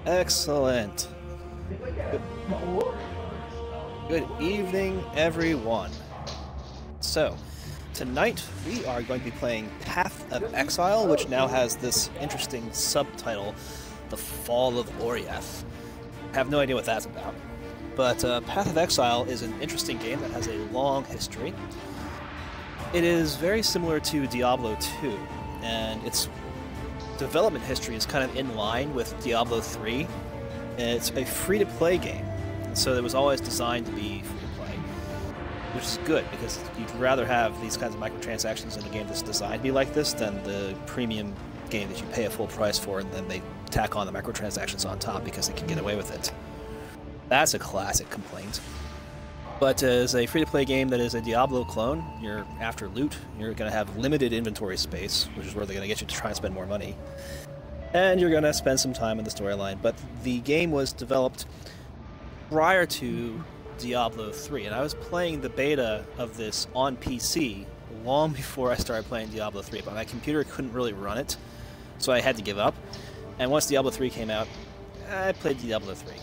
Excellent. Good evening, everyone. So, tonight we are going to be playing Path of Exile, which now has this interesting subtitle, The Fall of Oriath. I have no idea what that's about. But Path of Exile is an interesting game that has a long history. It is very similar to Diablo 2, and its development history is kind of in line with Diablo 3. It's a free-to-play game, and so it was always designed to be free-to-play, which is good, because you'd rather have these kinds of microtransactions in a game that's designed to be like this than the premium game that you pay a full price for and then they tack on the microtransactions on top because they can get away with it. That's a classic complaint. But as a free-to-play game that is a Diablo-clone, you're after loot, you're going to have limited inventory space, which is where they're going to get you to try and spend more money. And you're going to spend some time in the storyline. But the game was developed prior to Diablo 3, and I was playing the beta of this on PC long before I started playing Diablo 3, but my computer couldn't really run it, so I had to give up. And once Diablo 3 came out, I played Diablo 3.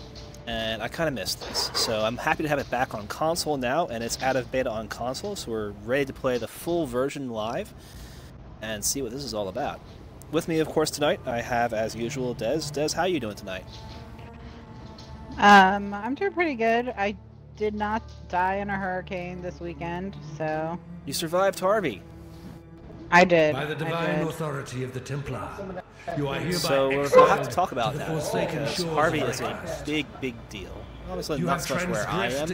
And I kind of missed this. So I'm happy to have it back on console now, and it's out of beta on console, so we're ready to play the full version live and see what this is all about. With me, of course, tonight, I have, as usual, Des. Des, how are you doing tonight? I'm doing pretty good. I did not die in a hurricane this weekend, so... You survived Harvey. I did. By the divine authority of the Templar, you are hereby so we'll have to talk about that, because Harvey is a big, big deal. Obviously not so much where I am,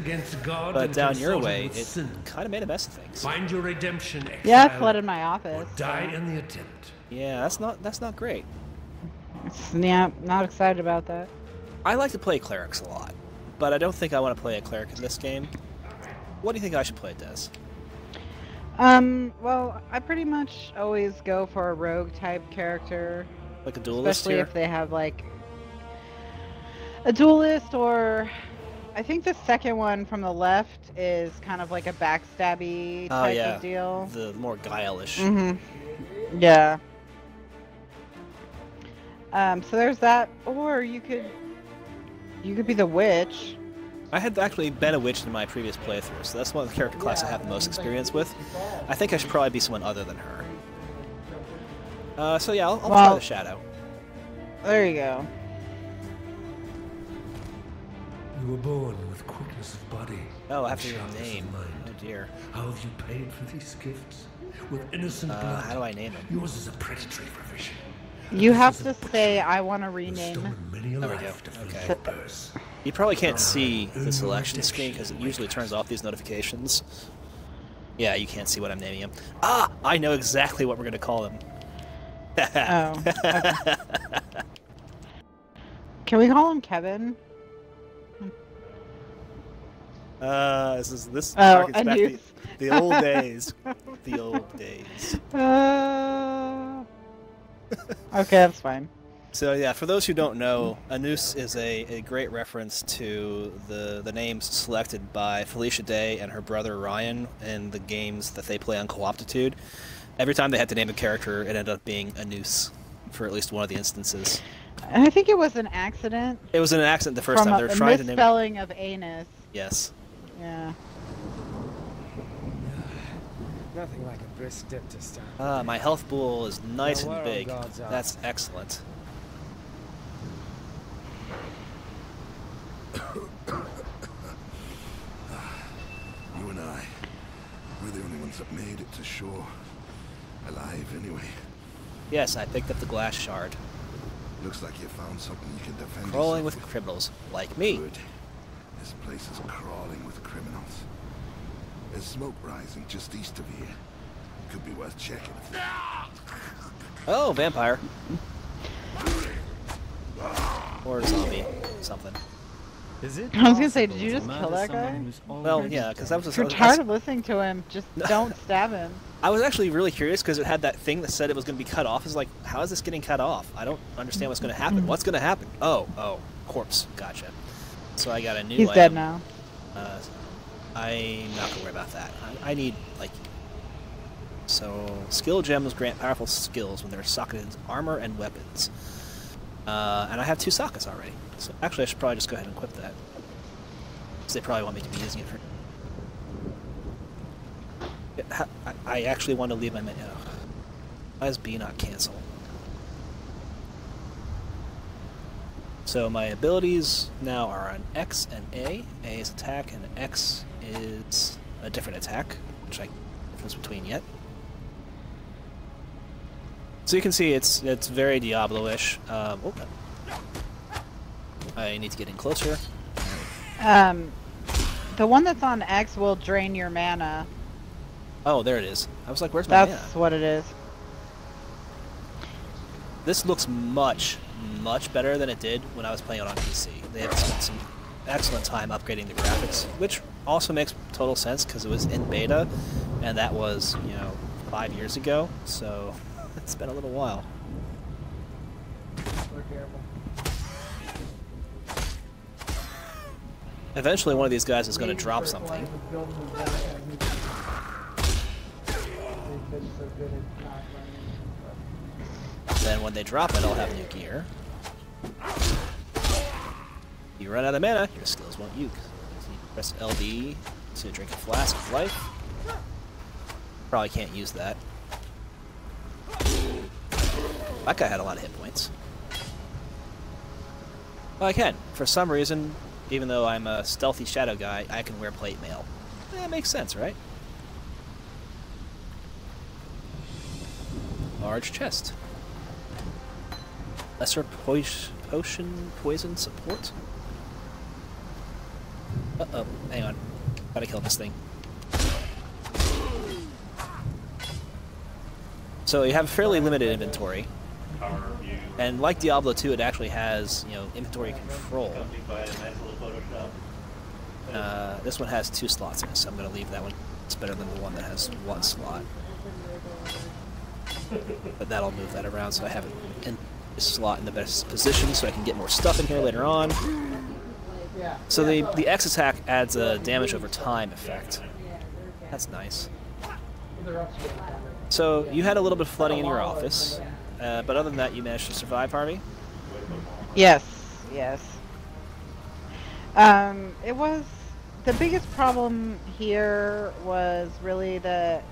but down your way, it kind of made a mess of things. Find your redemption, exile, yeah, I flooded my office. Or die in the attempt. Yeah, that's not great. Yeah, not excited about that. I like to play clerics a lot, but I don't think I want to play a cleric in this game. What do you think I should play, Des? Well, I pretty much always go for a rogue type character. Like a duelist especially here? If they have like a duelist, or I think the second one from the left is kind of like a backstabby type of deal. The more guile-ish. Mm-hmm. Yeah. So there's that, or you could be the witch. I had actually been a witch in my previous playthrough, so that's one of the character classes I have the most experience with. I think I should probably be someone other than her. So yeah, I'll try the Shadow. There you go. You were born with quickness of body. Oh, I have to hear your name. Oh dear. How have you paid for these gifts? With innocent blood. How do I name him? Yours is a predatory profession. You have to say, I want to rename. There we go. Okay. You probably can't see the selection screen because it usually turns off these notifications. Yeah, you can't see what I'm naming him. Ah! I know exactly what we're going to call him. Oh. Okay. Can we call him Kevin? This oh, harkens back to the old days. The old days. Okay, that's fine. So yeah, for those who don't know, Anus is a great reference to the names selected by Felicia Day and her brother Ryan in the games that they play on Cooptitude. Every time they had to name a character, it ended up being Anus for at least one of the instances. I think it was an accident. It was an accident the first time they were trying to name it. Misspelling of anus. Yes. Yeah. Nothing like a brisk dip to start. My health pool is nice and big. That's excellent. You and I, we're the only ones that made it to shore. Alive, anyway. Yes, I picked up the glass shard. Looks like you found something you can defend Crawling yourself with criminals, like me. Good. This place is crawling with criminals. There's smoke rising just east of here. Could be worth checking. Oh, vampire. Or zombie. Something. Is it? I was gonna say, did you just kill that guy? Well, yeah, because that was If you're tired of listening to him, just don't stab him. I was actually really curious because it had that thing that said it was going to be cut off. It's like, how is this getting cut off? I don't understand what's going to happen. What's going to happen? Oh, corpse. Gotcha. So I got a new He's item. dead now. I'm not going to worry about that. I need, like... So, skill gems grant powerful skills when they're socketed into armor and weapons. And I have 2 sockets already. So actually I should probably just go ahead and equip that. Because they probably want me to be using it for... I actually want to leave my menu. Why is B not cancel? So my abilities now are on X and A. A is attack and X is a different attack, which I can't difference between yet. So you can see it's very Diablo-ish. I need to get in closer. The one that's on X will drain your mana. Oh, there it is. I was like, where's my mana? That's what it is. This looks much better than it did when I was playing it on PC. They have spent some excellent time upgrading the graphics, which also makes total sense because it was in beta, and that was, 5 years ago, so it's been a little while. Eventually one of these guys is going to drop something. Then when they drop it, I'll have new gear. You run out of mana, your skills won't use. So you press LD to drink a flask of life. Probably can't use that. That guy had a lot of hit points. Well, I can. For some reason, even though I'm a stealthy shadow guy, I can wear plate mail. That makes sense, right? Large chest. Lesser poison support? Uh-oh, hang on. Gotta kill this thing. So you have fairly limited inventory. And like Diablo 2, it actually has, inventory control. This one has 2 slots in it, so I'm going to leave that one. It's better than the one that has 1 slot. But that'll move that around so I have it in this slot in the best position so I can get more stuff in here later on. So the X attack adds a damage over time effect. That's nice. So you had a little bit of flooding in your office, but other than that you managed to survive, Harvey? Yes. It was... The biggest problem here was really that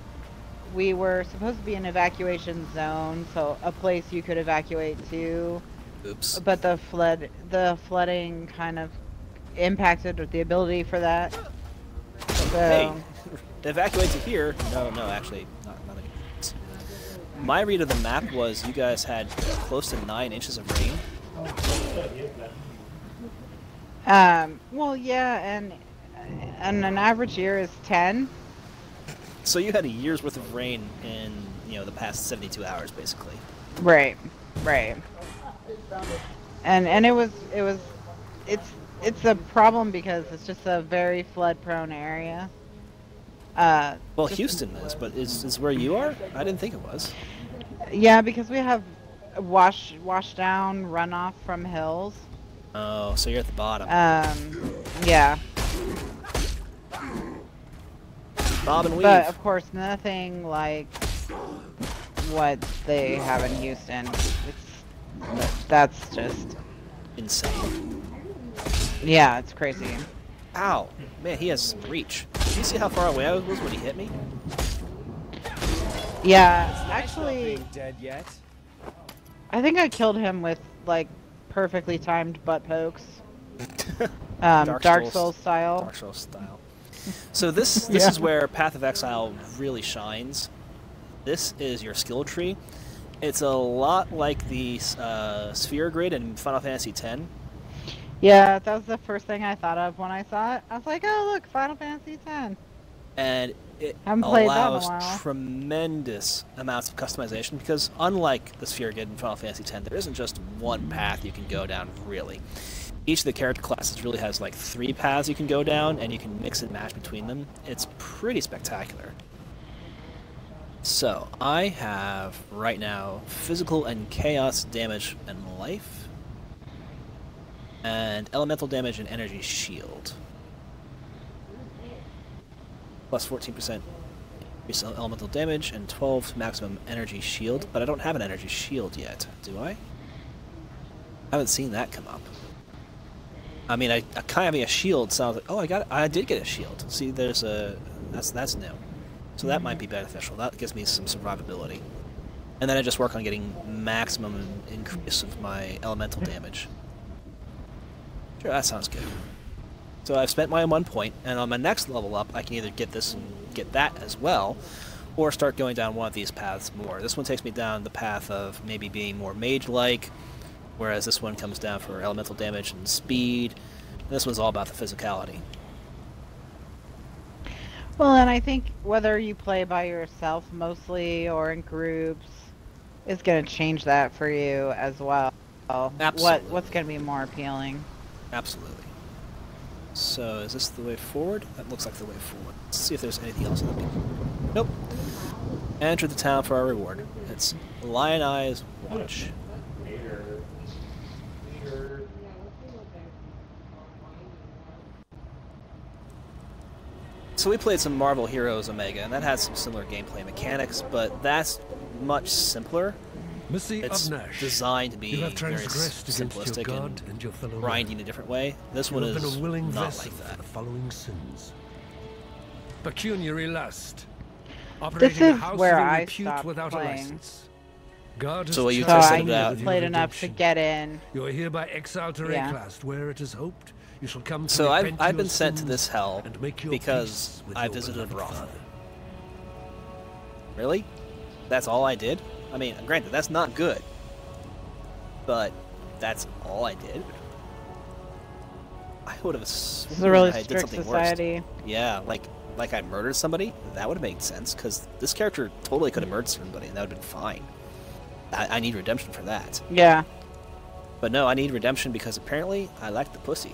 we were supposed to be in an evacuation zone, so a place you could evacuate to. Oops. But the flooding kind of impacted the ability for that. So, hey, evacuate to here? No, actually, not again. My read of the map was you guys had close to 9 inches of rain. well, yeah, and an average year is 10. So you had a year's worth of rain in, the past 72 hours, basically. Right. And it's a problem because it's just a very flood-prone area. Well, Houston is, but is where you are? I didn't think it was. Yeah, because we have wash down runoff from hills. Oh, so you're at the bottom. Yeah. Bob and weave. But of course, nothing like what they have in Houston. That's just insane. Yeah, it's crazy. Ow, man, he has some reach. Did you see how far away I was when he hit me? Yeah, actually, dead yet? I think I killed him with like perfectly timed butt pokes. Dark Souls style. Dark Souls style. So this is where Path of Exile really shines. This is your skill tree. It's a lot like the sphere grid in Final Fantasy X. Yeah, that was the first thing I thought of when I saw it. I was like, oh look, Final Fantasy X. And it allows tremendous amounts of customization because unlike the sphere grid in Final Fantasy X, there isn't just one path you can go down, really. Each of the character classes really has like 3 paths you can go down, and you can mix and match between them. It's pretty spectacular. So, I have, right now, physical and chaos damage and life, and elemental damage and energy shield. Plus 14% increase elemental damage and 12 maximum energy shield, but I don't have an energy shield yet, do I? I haven't seen that come up. I mean, I kind of having a shield sounds like, oh, I did get a shield. See, there's a, that's new. So that might be beneficial. That gives me some survivability. And then I just work on getting maximum increase of my elemental damage. Sure, that sounds good. So I've spent my 1 point, and on my next level up, I can either get this and get that as well, or start going down one of these paths more. This one takes me down the path of maybe being more mage-like, whereas this one comes down for elemental damage and speed. And this one's all about the physicality. Well, and I think whether you play by yourself mostly or in groups is going to change that for you as well. Absolutely. What's going to be more appealing? Absolutely. So, is this the way forward? That looks like the way forward. Let's see if there's anything else. Nope. Enter the town for our reward. It's Lion Eyes Watch. So we played some Marvel Heroes Omega, and that has some similar gameplay mechanics, but that's much simpler. It's designed to be very simplistic and grinding a different way. This one is not like that. The following sins. Pecuniary lust. This is where I stopped playing. So you So tested it out. I played enough to get in. You are hereby exiled to Reclast, where it is hoped you shall come to So repent I've been your sent to sins this hell and make your because peace with I your visited beloved Roth. father. Really? That's all I did? I mean, granted, that's not good. But that's all I did? I would have This is a assumed really I did strict something society. worse. Yeah, like I murdered somebody? That would have made sense, because this character totally could have murdered somebody, and that would have been fine. I need redemption for that. Yeah. But no, I need redemption because apparently I like the pussy.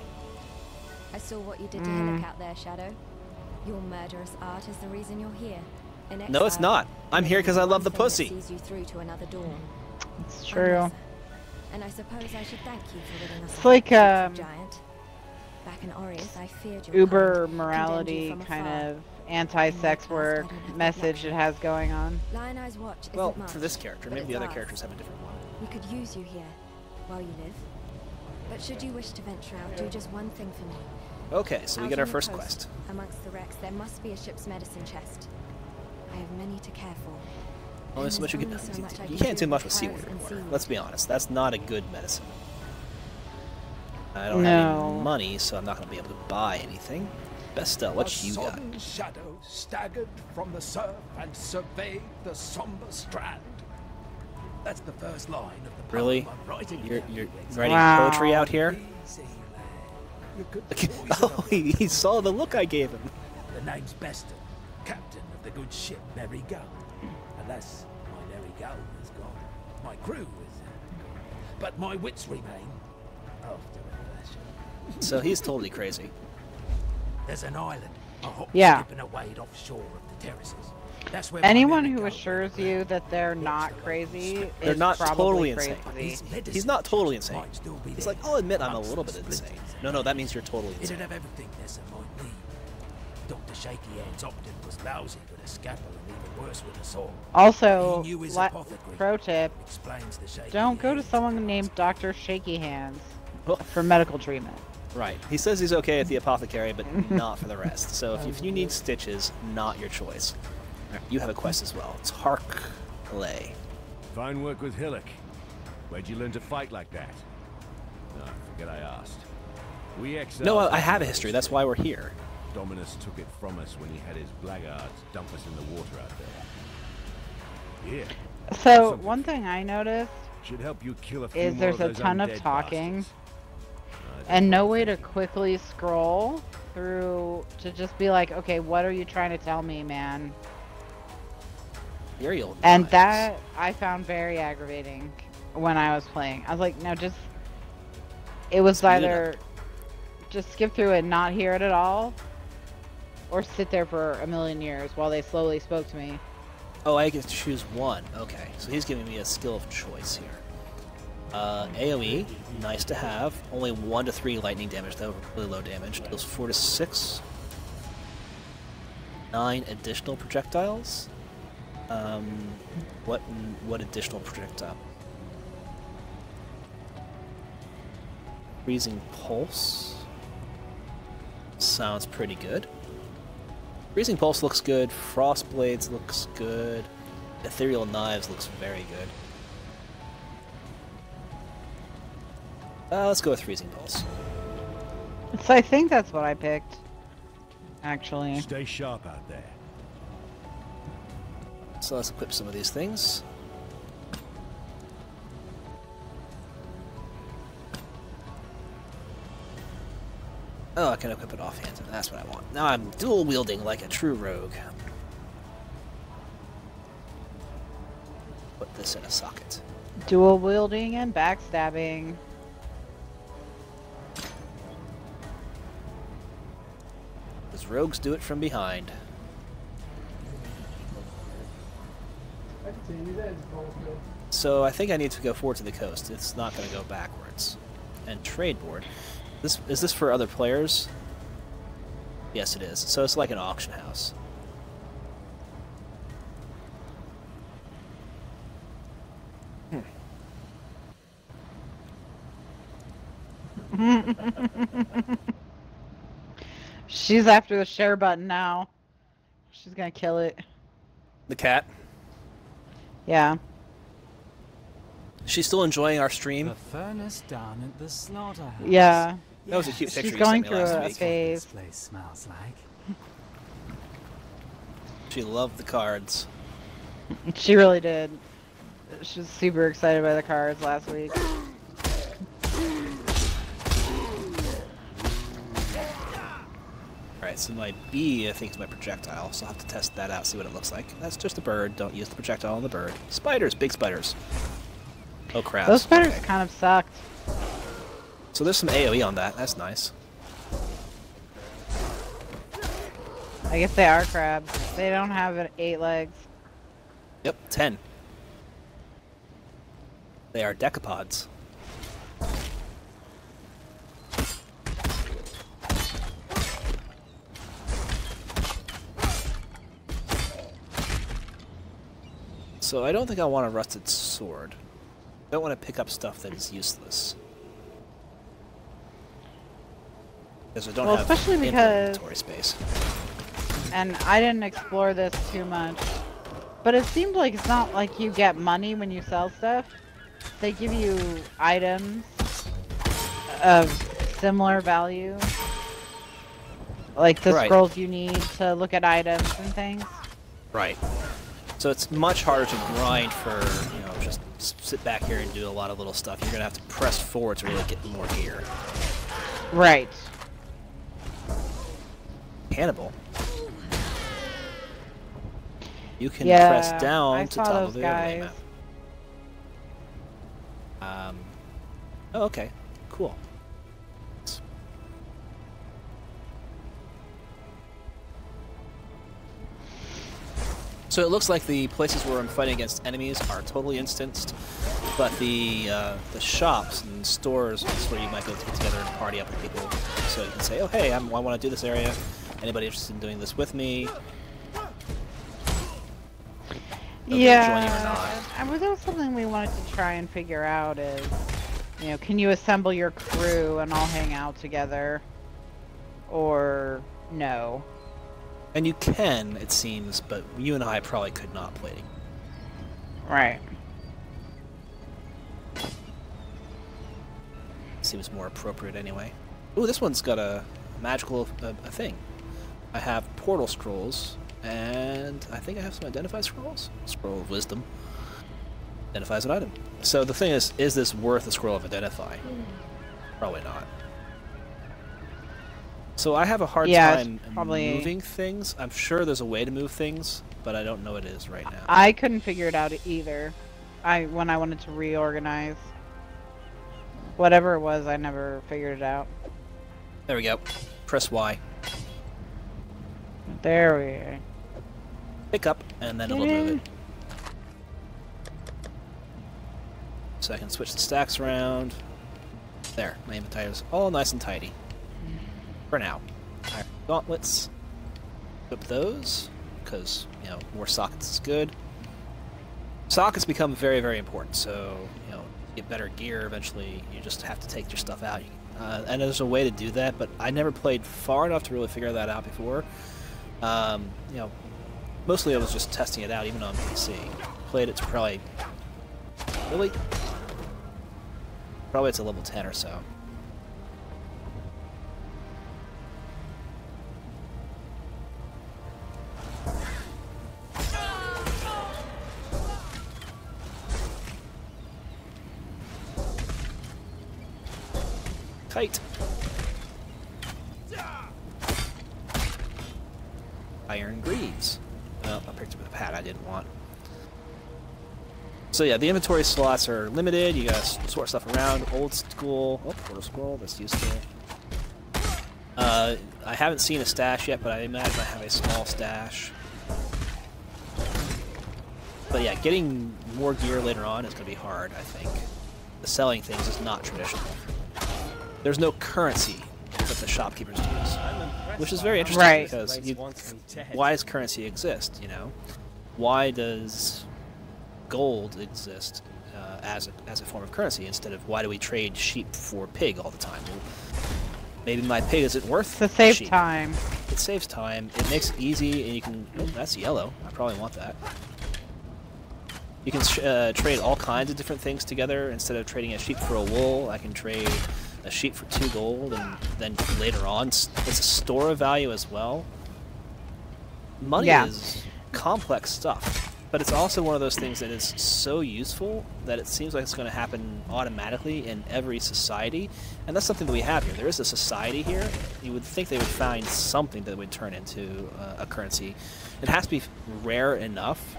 I saw what you did to Hillock out there, Shadow. Your murderous art is the reason you're here. In No, it's exile, not. I'm here because I love the one thing that pussy. sees you through to another dawn. It's true. And I suppose I should thank you for ridding us It's of like, that giant. Back in Aureus, I feared your Uber kind, morality condemned you from kind afar. of anti-sex work message it has going on. Lion Eye's watch isn't Well, much, for this character, but maybe the it's other ours. characters have a different one. We could use you here while you live. But should you wish to venture out, do just one thing for me. Okay, so we Out get on our the first coast, quest. Amongst the wrecks, there must be a ship's medicine chest. I have many to care for. Only And so much you there's can only so much I You can can't do do much with with carrots seaweed and water. seaweed. Let's be honest, that's not a good medicine. I don't No. have any money, so I'm not going to be able to buy anything. Besta, what you got? sodden shadow staggered from the surf and surveyed the somber strand. That's the first line of the poem Really? I'm writing. You're writing Wow. poetry out here? Easy, lad. You could poison Oh, he saw the look I gave him. The name's Bester, captain of the good ship Merry Gull. Alas, my Merry Gull is gone. My crew is, but my wits remain. After a fashion. So he's totally crazy. There's an island, a hop, Yeah. skip and a wade offshore of the terraces. That's where Anyone my who Merry Gull assures went you round. that they're not crazy They're is not probably totally insane. crazy. He's not totally insane. Might still be He's there like, I'll admit I'm a amongst little the bit insane. splinters. No, that means you're totally It'd insane. have everything Nessa might need. Dr. Shaky Hands Optin was lousy with a scalpel and even worse with a saw. Also, He knew his apothecary. pro tip, Explains the shaky don't go to hands. someone named Dr. Shaky Hands Oh. for medical treatment. Right. He says he's okay at the apothecary, but not for the rest. So if you need stitches, not your choice. You have a quest as well. It's Hark Lay. Fine work with Hillock. Where'd you learn to fight like that? No, forget I asked. We exiled... No, I have a history. That's why we're here. Dominus took it from us when he had his blackguards dump us in the water out there. Here. So, one thing I noticed Should help you kill a few is more there's of a those ton of undead talking bastards. and no way to quickly scroll through to just be like, okay, what are you trying to tell me, man? Ariel. And dies. that I found very aggravating when I was playing. I was like, no, just... It was Speed it either just skip through it and not hear it at all, or sit there for a million years while they slowly spoke to me. Oh, I get to choose one. Okay, so he's giving me a skill of choice here. AoE, nice to have. Only 1 to 3 lightning damage, though, really low damage. Deals 4 to 6. 9 additional projectiles. What additional projectile? Freezing Pulse sounds pretty good. Freezing Pulse looks good. Frost Blades looks good. Ethereal Knives looks very good. Let's go with Freezing Pulse. So I think that's what I picked, actually. Stay sharp out there. So let's equip some of these things. Oh, I can equip it offhand. That's what I want. Now I'm dual wielding like a true rogue. Put this in a socket. Dual wielding and backstabbing. Because rogues do it from behind. So I think I need to go forward to the coast. It's not going to go backwards. And trade board. Is this for other players? Yes, it is. So it's like an auction house. She's after the share button now. She's gonna kill it. The cat? Yeah. She's still enjoying our stream? The furnace down at the slaughterhouse. Yeah. That was a cute picture She's you going sent me through last a week. This phase. place smells like. She loved the cards. She really did. She was super excited by the cards last week. Alright, so my B, I think, is my projectile, so I'll have to test that out, see what it looks like. That's just a bird. Don't use the projectile on the bird. Spiders! Big spiders. Oh, crap. Those spiders Okay. kind of sucked. So there's some AoE on that. That's nice. I guess they are crabs. They don't have 8 legs. Yep, 10. They are decapods. So I don't think I want a rusted sword. I don't want to pick up stuff that is useless. Because I don't have especially because, inventory space. and I didn't explore this too much, but it seemed like it's not like you get money when you sell stuff. They give you items of similar value. Like the Right. scrolls you need to look at items and things. Right. So it's much harder to grind for, just sit back here and do a lot of little stuff. You're going to have to press forward to really get more gear. Right. Hannibal. You can Yeah, press down I to saw top those of the overlay guys. map. Oh, okay. Cool. So it looks like the places where I'm fighting against enemies are totally instanced, but the shops and stores is where you might be able to get together and party up with people. So you can say, oh hey, I want to do this area. Anybody interested in doing this with me? They'll join you or not. And that was something we wanted to try and figure out is, can you assemble your crew and all hang out together? Or no? And you can, it seems, but you and I probably could not play together. Right. Seems more appropriate anyway. Ooh, this one's got a magical a thing. I have portal scrolls, and I think I have some identify scrolls. Scroll of Wisdom. Identifies an item. So the thing is this worth a scroll of identify? Probably not. So I have a hard time moving things. I'm sure there's a way to move things, but I don't know what it is right now. I couldn't figure it out either. When I wanted to reorganize. Whatever it was, I never figured it out. There we go. Press Y. There we are. Pick up, and then it'll move it. So I can switch the stacks around. There, my inventory is all nice and tidy. For now. Alright, gauntlets. Equip those, because, more sockets is good. Sockets become very, very important, so, get better gear eventually. You just have to take your stuff out. and there's a way to do that, but I never played far enough to really figure that out before. You know, mostly I was just testing it out, even on PC. Played it to probably it's a level 10 or so. Kite. Iron greaves. Well, I picked up a pad I didn't want. So yeah, the inventory slots are limited. You gotta sort stuff around. Old school. Oh, portal scroll. That's useful. I haven't seen a stash yet, but I imagine I have a small stash. But yeah, getting more gear later on is gonna be hard, I think. The selling things is not traditional. There's no currency that the shopkeepers use, which is very interesting because why does currency exist? You know, why does gold exist as a form of currency instead of why do we trade sheep for pig all the time? Well, maybe my pig isn't worth to save sheep. time. It saves time. It makes it easy, and you can. Oh, that's yellow. I probably want that. You can trade all kinds of different things together. Instead of trading a sheep for a wool, I can trade a sheep for 2 gold, and then later on, it's a store of value as well. Money is complex stuff, but it's also one of those things that is so useful that it seems like it's going to happen automatically in every society, and that's something that we have here. There is a society here. You would think they would find something that would turn into a currency. It has to be rare enough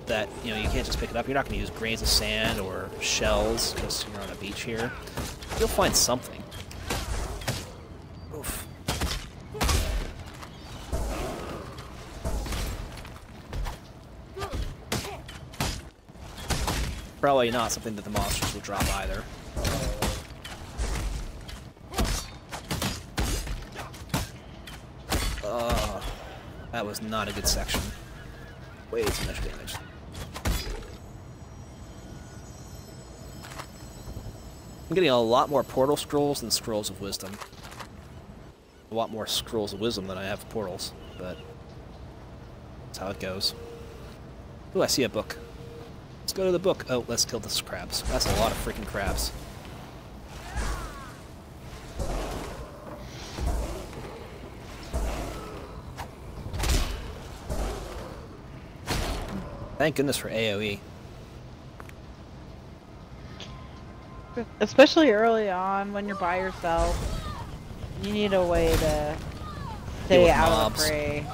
that, you know, you can't just pick it up. You're not going to use grains of sand or shells because you're on a beach here. You'll find something. Oof. Probably not something that the monsters will drop either. That was not a good section. Way too much damage. I'm getting a lot more portal scrolls than scrolls of wisdom. A lot more scrolls of wisdom than I have portals, but that's how it goes. Ooh, I see a book. Let's go to the book. Oh, let's kill these crabs. That's a lot of freaking crabs. Thank goodness for AoE. Especially early on when you're by yourself, you need a way to stay out of the fray.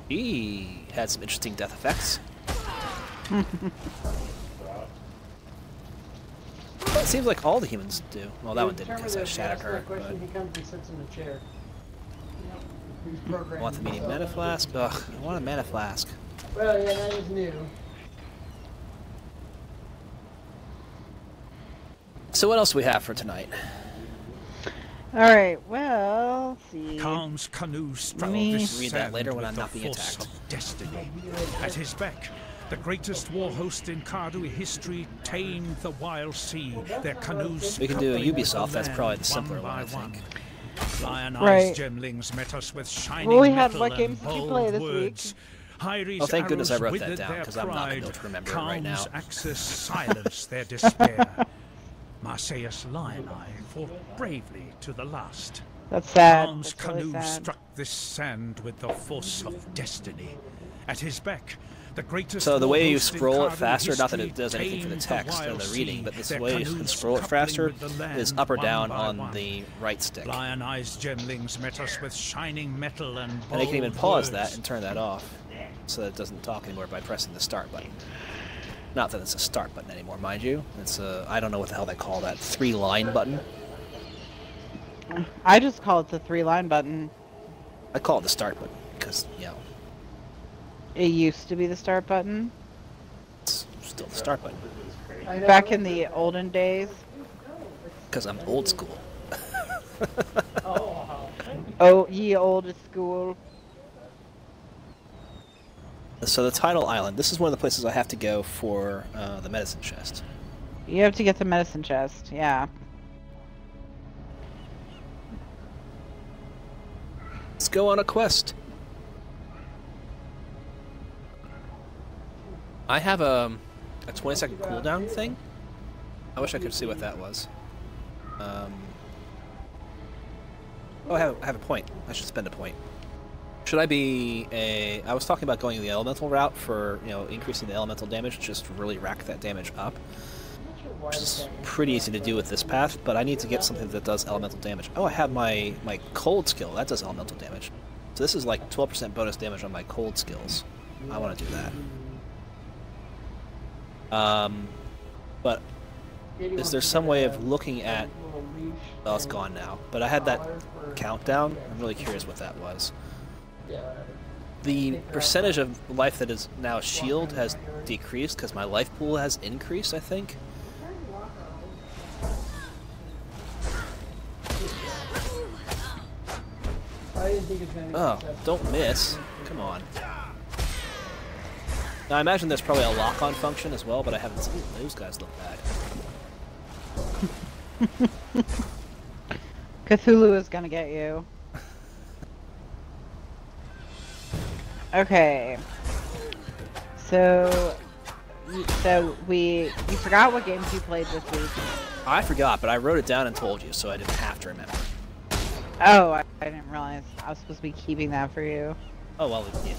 He had some interesting death effects. It seems like all the humans do. Well, that one didn't because I shattered her. But... I want the medium mana flask. Ugh, I want a mana flask. Well, yeah, that is new. So what else do we have for tonight? Alright, well, let's see. Khan's canoe struck read that later when I'm not being attacked. Destiny. At his beck, the greatest war host in Cardu history tamed the wild sea. Their canoes. We can do a Ubisoft. That's probably the simpler one, I think. Lion-eyed gemlings met us with shining well, we had metal what games did you play this words. week? Oh, thank goodness I wrote that down because I'm not going to be able to remember it right now. Axis silenced their despair. Marseilles Lion-Eye fought bravely to the last. That's sad. Khan's canoe struck this sand with the force of destiny. At his beck, the greatest. So the way you scroll it faster, not that it does anything for the text or the reading, but this way you can scroll it faster is up or down on the right stick. Lion-eyes gemlings met us with shining metal and they can even pause that and turn that off so that it doesn't talk anymore by pressing the start button. Not that it's a start button anymore, mind you. It's a, I don't know what the hell they call that, 3-line button. I just call it the 3-line button. I call it the start button because, you know. It used to be the start button. It's still the start button. Back in the olden days. Because I'm old school. Oh, ye old school. So the title island. This is one of the places I have to go for the medicine chest. You have to get the medicine chest, yeah. Let's go on a quest. I have a 20-second cooldown thing. I wish I could see what that was. Oh, I have a point. I should spend a point. Should I be a... I was talking about going the elemental route for, you know, increasing the elemental damage, just to really rack that damage up. Which is pretty easy to do with this path, but I need to get something that does elemental damage. Oh, I have my cold skill. That does elemental damage. So this is like 12% bonus damage on my cold skills. I want to do that. But is there some way of looking at... Well, it's gone now. But I had that countdown. I'm really curious what that was. The percentage of life that is now shield has decreased because my life pool has increased, I think. Oh, don't miss. Come on. Now, I imagine there's probably a lock-on function as well, but I haven't seen those guys look bad. Cthulhu is gonna get you. Okay. So you forgot what games you played this week. I forgot, but I wrote it down and told you, so I didn't have to remember. Oh, I didn't realize I was supposed to be keeping that for you. Oh well, yeah,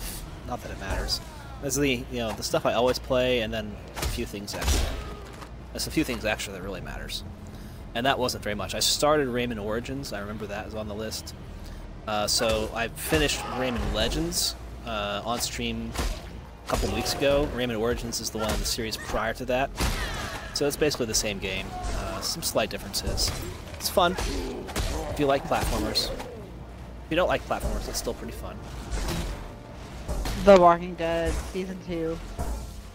not that it matters. There's the the stuff I always play, and then a few things extra. There's a few things extra that really matters, and that wasn't very much. I started Rayman Origins. I remember that was on the list. So I finished Rayman Legends on stream a couple weeks ago. Rayman Origins is the one in the series prior to that, so it's basically the same game. Some slight differences. It's fun if you like platformers. If you don't like platformers, it's still pretty fun. The Walking Dead Season 2.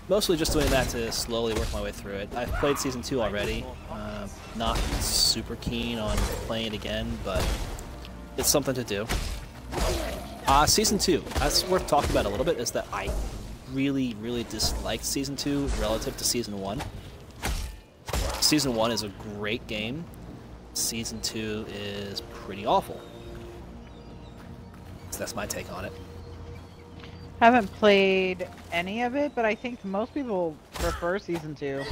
Mostly just doing that to slowly work my way through it. I've played Season 2 already. Not super keen on playing it again, but it's something to do. Season 2, that's worth talking about a little bit, is that I really, really disliked Season 2 relative to Season 1. Season 1 is a great game. Season 2 is pretty awful. So that's my take on it. Haven't played any of it, but I think most people prefer Season 2.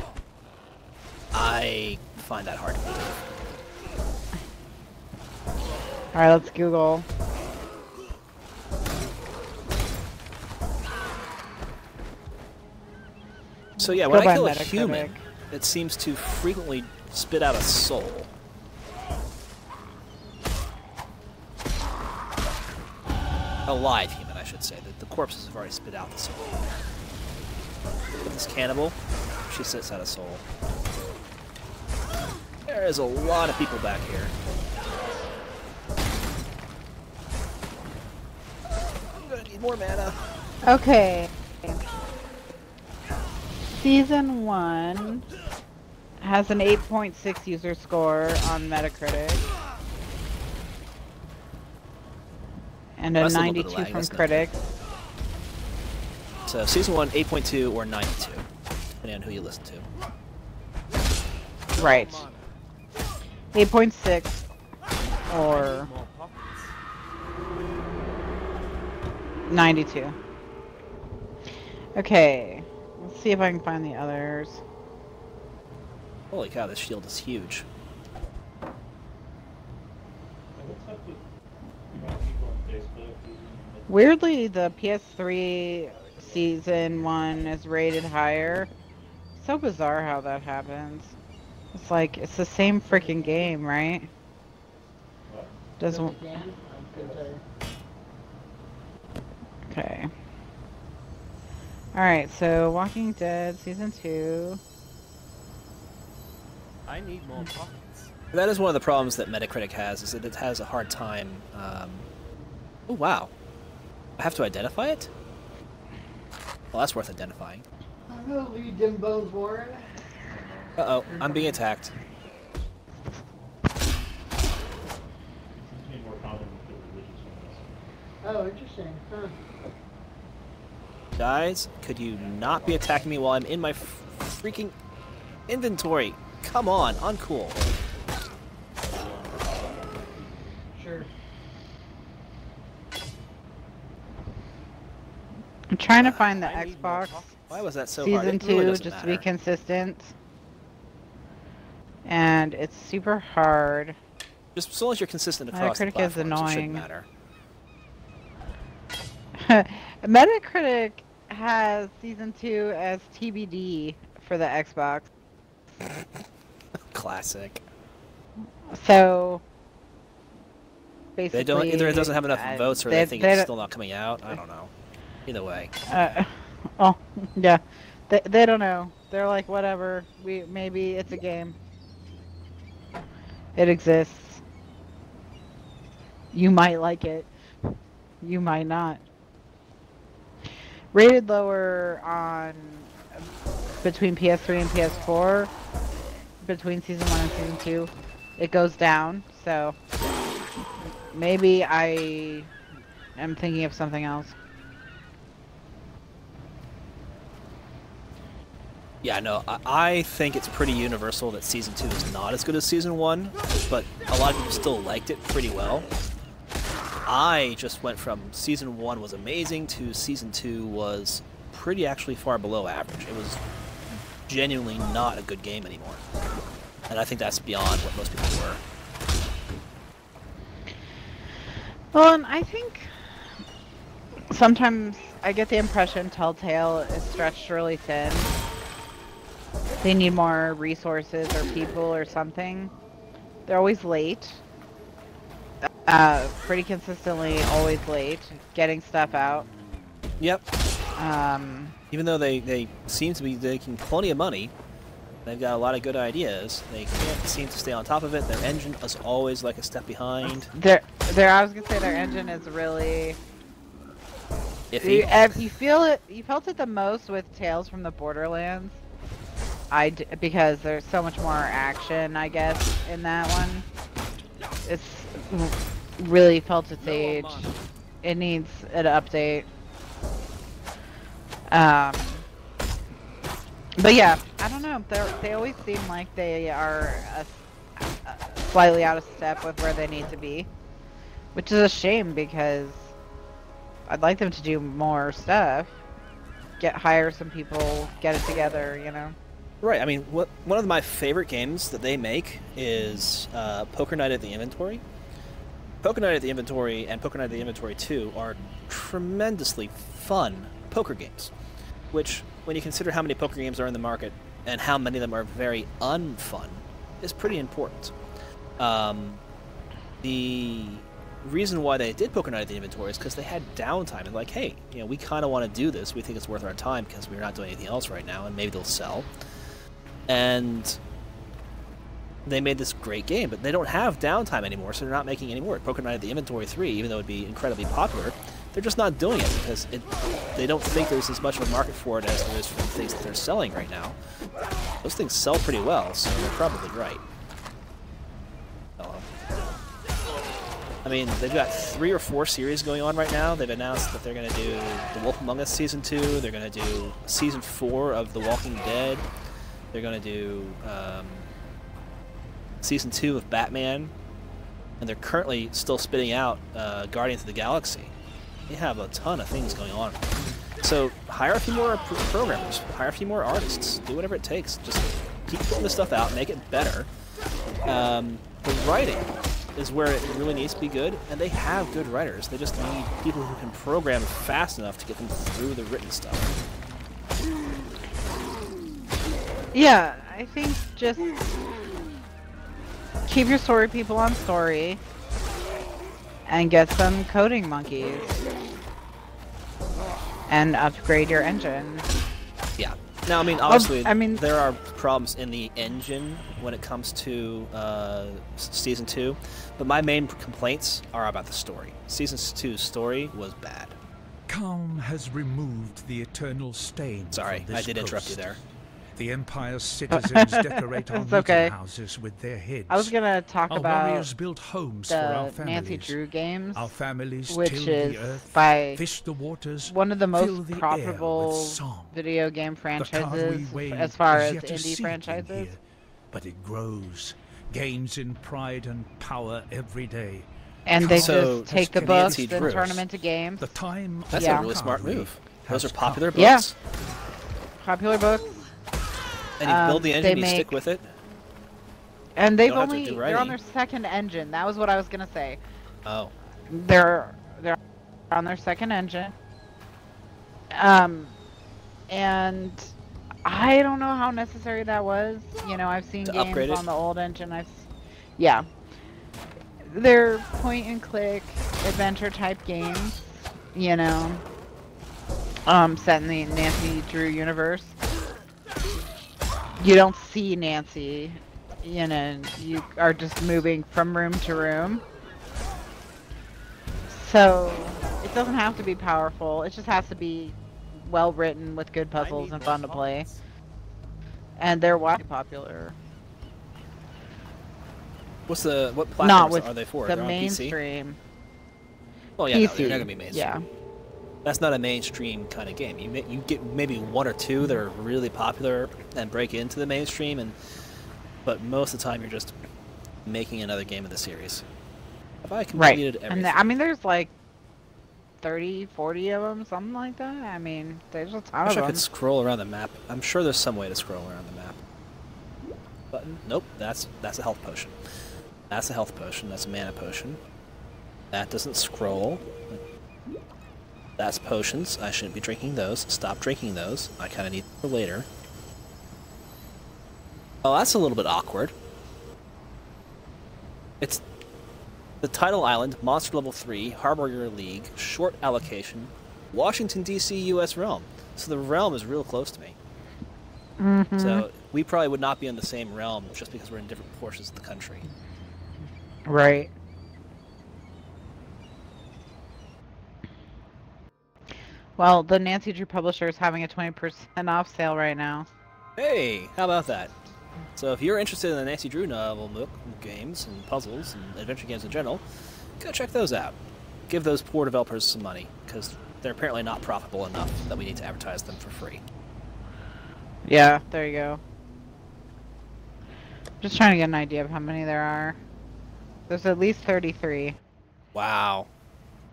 I find that hard to believe. Alright, let's Google. So yeah, when I kill a human, it seems to frequently spit out a soul. A live human, I should say. The corpses have already spit out the soul. This cannibal, she spits out a soul. There is a lot of people back here. I'm gonna need more mana. Okay. Season 1 has an 8.6 user score on Metacritic. And a 92 from critics. So Season 1, 8.2 or 92, depending on who you listen to. Right. 8.6 or 92. Okay, let's see if I can find the others. Holy cow, this shield is huge. Weirdly, the PS3 Season 1 is rated higher. So bizarre how that happens. It's like, it's the same freaking game, right? Doesn't... Okay. Alright, so Walking Dead Season 2. I need more pockets. That is one of the problems that Metacritic has, is that it has a hard time... Oh, wow. I have to identify it? Well, that's worth identifying. I'm gonna lead Jim Bones Warren. Uh-oh, I'm being attacked. Oh, interesting. Huh. Guys, could you not be attacking me while I'm in my freaking inventory? Come on, uncool. Sure. I'm trying to find the Xbox Why was that so hard? Season It really 2 doesn't just to be matter. consistent. And it's super hard. Just as long as you're consistent across the Metacritic is platforms, it shouldn't annoying. matter. Metacritic has Season 2 as TBD for the Xbox. Classic. So basically, They don't either. It doesn't have enough votes, or they think it's still not coming out. I don't know. Either way. Oh, yeah. They don't know. They're like, whatever. Maybe it's a game. It exists. You might like it. You might not. Rated lower on between PS3 and PS4. Between Season 1 and Season 2. It goes down, so maybe I am thinking of something else. Yeah, no, I think it's pretty universal that Season 2 is not as good as Season 1, but a lot of people still liked it pretty well. I just went from Season 1 was amazing to Season 2 was pretty actually far below average. It was genuinely not a good game anymore. And I think that's beyond what most people were. Well, and I think sometimes I get the impression Telltale is stretched really thin. They need more resources or people or something. They're always late. Pretty consistently always late getting stuff out. Yep. Even though they seem to be making plenty of money, they've got a lot of good ideas. They can't seem to stay on top of it. Their engine is always like a step behind. I was gonna say their engine is really iffy. You feel it. You felt it the most with Tales from the Borderlands. Because there's so much more action, I guess, in that one. It's really felt its age. It needs an update. But yeah, I don't know. They always seem like they are slightly out of step with where they need to be, which is a shame because I'd like them to do more stuff. Hire some people, get it together, you know. Right. I mean, one of my favorite games that they make is Poker Night at the Inventory. Poker Night at the Inventory and Poker Night at the Inventory 2 are tremendously fun poker games, which, when you consider how many poker games are in the market and how many of them are very unfun, is pretty important. The reason why they did Poker Night at the Inventory is because they had downtime and like, hey, you know, we kind of want to do this. We think it's worth our time because we're not doing anything else right now, and maybe they'll sell. And they made this great game, but they don't have downtime anymore, so they're not making any more. Poker Night at the Inventory 3, even though it would be incredibly popular, they're just not doing it because they don't think there's as much of a market for it as there is for the things that they're selling right now. Those things sell pretty well, so they're probably right. I mean, they've got 3 or 4 series going on right now. They've announced that they're going to do The Wolf Among Us Season 2. They're going to do Season 4 of The Walking Dead. They're going to do Season 2 of Batman. And they're currently still spitting out Guardians of the Galaxy. They have a ton of things going on. So hire a few more programmers. Hire a few more artists. Do whatever it takes. Just keep putting this stuff out. Make it better. The writing is where it really needs to be good, and they have good writers. They just need people who can program fast enough to get them through the written stuff. Yeah, I think just keep your story people on story and get some coding monkeys and upgrade your engine. Yeah. Now, I mean, obviously, I mean, there are problems in the engine when it comes to Season 2, but my main complaints are about the story. Season 2's story was bad. Calm has removed the eternal stain. Sorry, from I this did interrupt you coast. there. The Empire's citizens decorate our It's meeting okay. houses with their heads. I was gonna talk Our about warriors build homes for our the families. Nancy Drew games, Our families which till is the earth, by fish the waters, one of the fill most the air profitable with song. video game The card we franchises wave as far is as yet a indie seedling franchises. here, but it grows, gains in pride and power every day. And they So, just take the Nancy books and Drews. turn them into games. The time That's Yeah. a really smart move. Those are has popular come. Yeah. books. Popular books. And you build the they engine, you make- stick with it. And they've Don't have to only do they're on writing. their second engine. That was what I was gonna say. Oh. They're on their second engine. And I don't know how necessary that was. You know, I've seen To games upgrade it? on the old engine. Yeah. They're point and click adventure type games, you know. Set in the Nancy Drew universe. You don't see Nancy, you know, you are just moving from room to room. So, it doesn't have to be powerful, it just has to be well written with good puzzles and fun to play. And they're widely popular. What Not platforms with are they for? the They're on PC? mainstream. Oh yeah, no, PC. they're not gonna be mainstream. Yeah. That's not a mainstream kind of game. You get maybe one or two that are really popular and break into the mainstream, but most of the time you're just making another game of the series. Have I completed everything? And I mean, there's like 30, 40 of them, something like that. I mean, there's a ton I of wish I them. could scroll around the map. I'm sure there's some way to scroll around the map. Button? Nope, that's a health potion. That's a health potion, that's a mana potion. That doesn't scroll. That's potions. I shouldn't be drinking those. Stop drinking those. I kind of need them for later. Oh, that's a little bit awkward. It's the title island, monster level 3, Harbinger League, short allocation, Washington, D.C., U.S. realm. So the realm is real close to me. Mm-hmm. So we probably would not be in the same realm just because we're in different portions of the country. Right. Well, the Nancy Drew publisher is having a 20% off sale right now. Hey, how about that? So if you're interested in the Nancy Drew novel games and puzzles and adventure games in general, go check those out. Give those poor developers some money, because they're apparently not profitable enough that we need to advertise them for free. Yeah, there you go. Just trying to get an idea of how many there are. There's at least 33. Wow.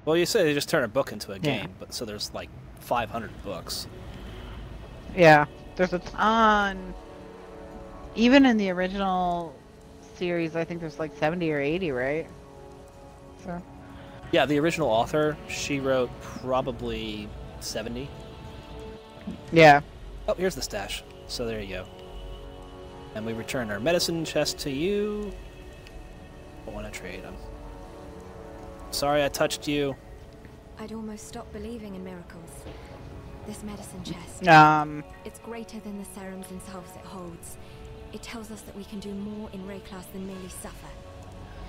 Well, you say they just turn a book into a Yeah. game, but so there's like 500 books. Yeah, there's a ton. Even in the original series, I think there's like 70 or 80, right? So. Yeah, the original author, she wrote probably 70. Yeah. Oh, here's the stash. So there you go. And we return our medicine chest to you. Don't want to trade them. Sorry I touched you. I'd almost stopped believing in miracles. This medicine chest. It's It's greater than the serums themselves it holds. It tells us that we can do more in Rayclass than merely suffer.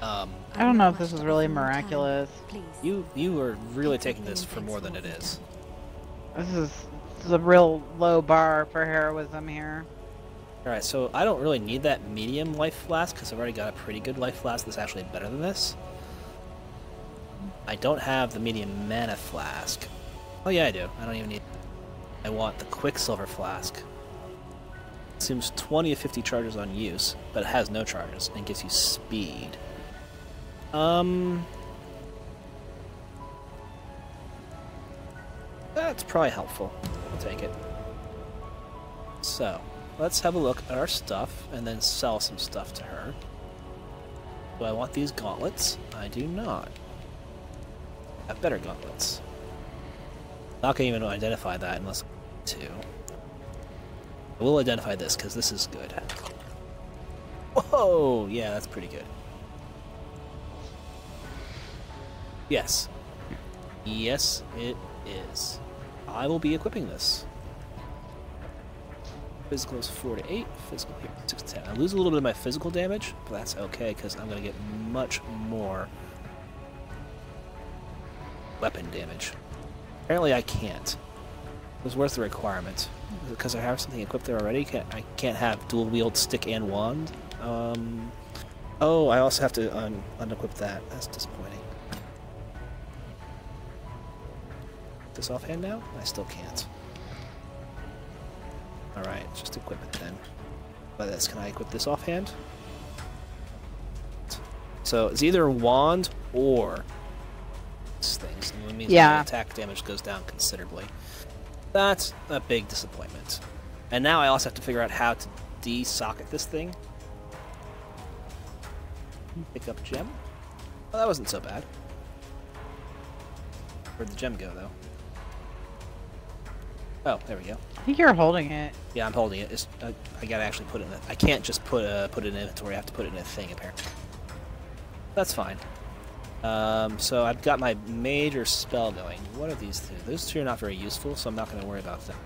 I don't know if this is really miraculous. Please. You are really taking this for more than it is. This is a real low bar for heroism here. Alright, so I don't really need that medium life flask because I've already got a pretty good life flask that's actually better than this. I don't have the medium mana flask. Oh yeah, I do. I don't even need... I want the Quicksilver flask. It consumes 20 to 50 charges on use, but it has no charges and gives you speed. That's probably helpful. I'll take it. So, let's have a look at our stuff and then sell some stuff to her. Do I want these gauntlets? I do not. I have better gauntlets. Not gonna even identify that unless I to. I will identify this because this is good. Whoa! Yeah, that's pretty good. Yes. Yes, it is. I will be equipping this. Physical is 4 to 8, physical here 6 to 10. I lose a little bit of my physical damage, but that's okay because I'm going to get much more weapon damage. Apparently I can't. It was worth the requirement. because I have something equipped there already. I can't have dual wield stick and wand. Oh, I also have to unequip that. That's disappointing. This offhand now? I still can't. Alright, just equip it then. By this, can I equip this offhand? So it's either wand or these things. And it means my attack damage goes down considerably. That's a big disappointment. And now I also have to figure out how to de-socket this thing. Pick up gem. Oh, that wasn't so bad. Where'd the gem go, though? Oh, there we go. I think you're holding it. Yeah, I'm holding it. I gotta actually put it in. I can't just put it in inventory. I have to put it in a thing, apparently. That's fine. So I've got my major spell going. What are these two? Those two are not very useful, so I'm not going to worry about them.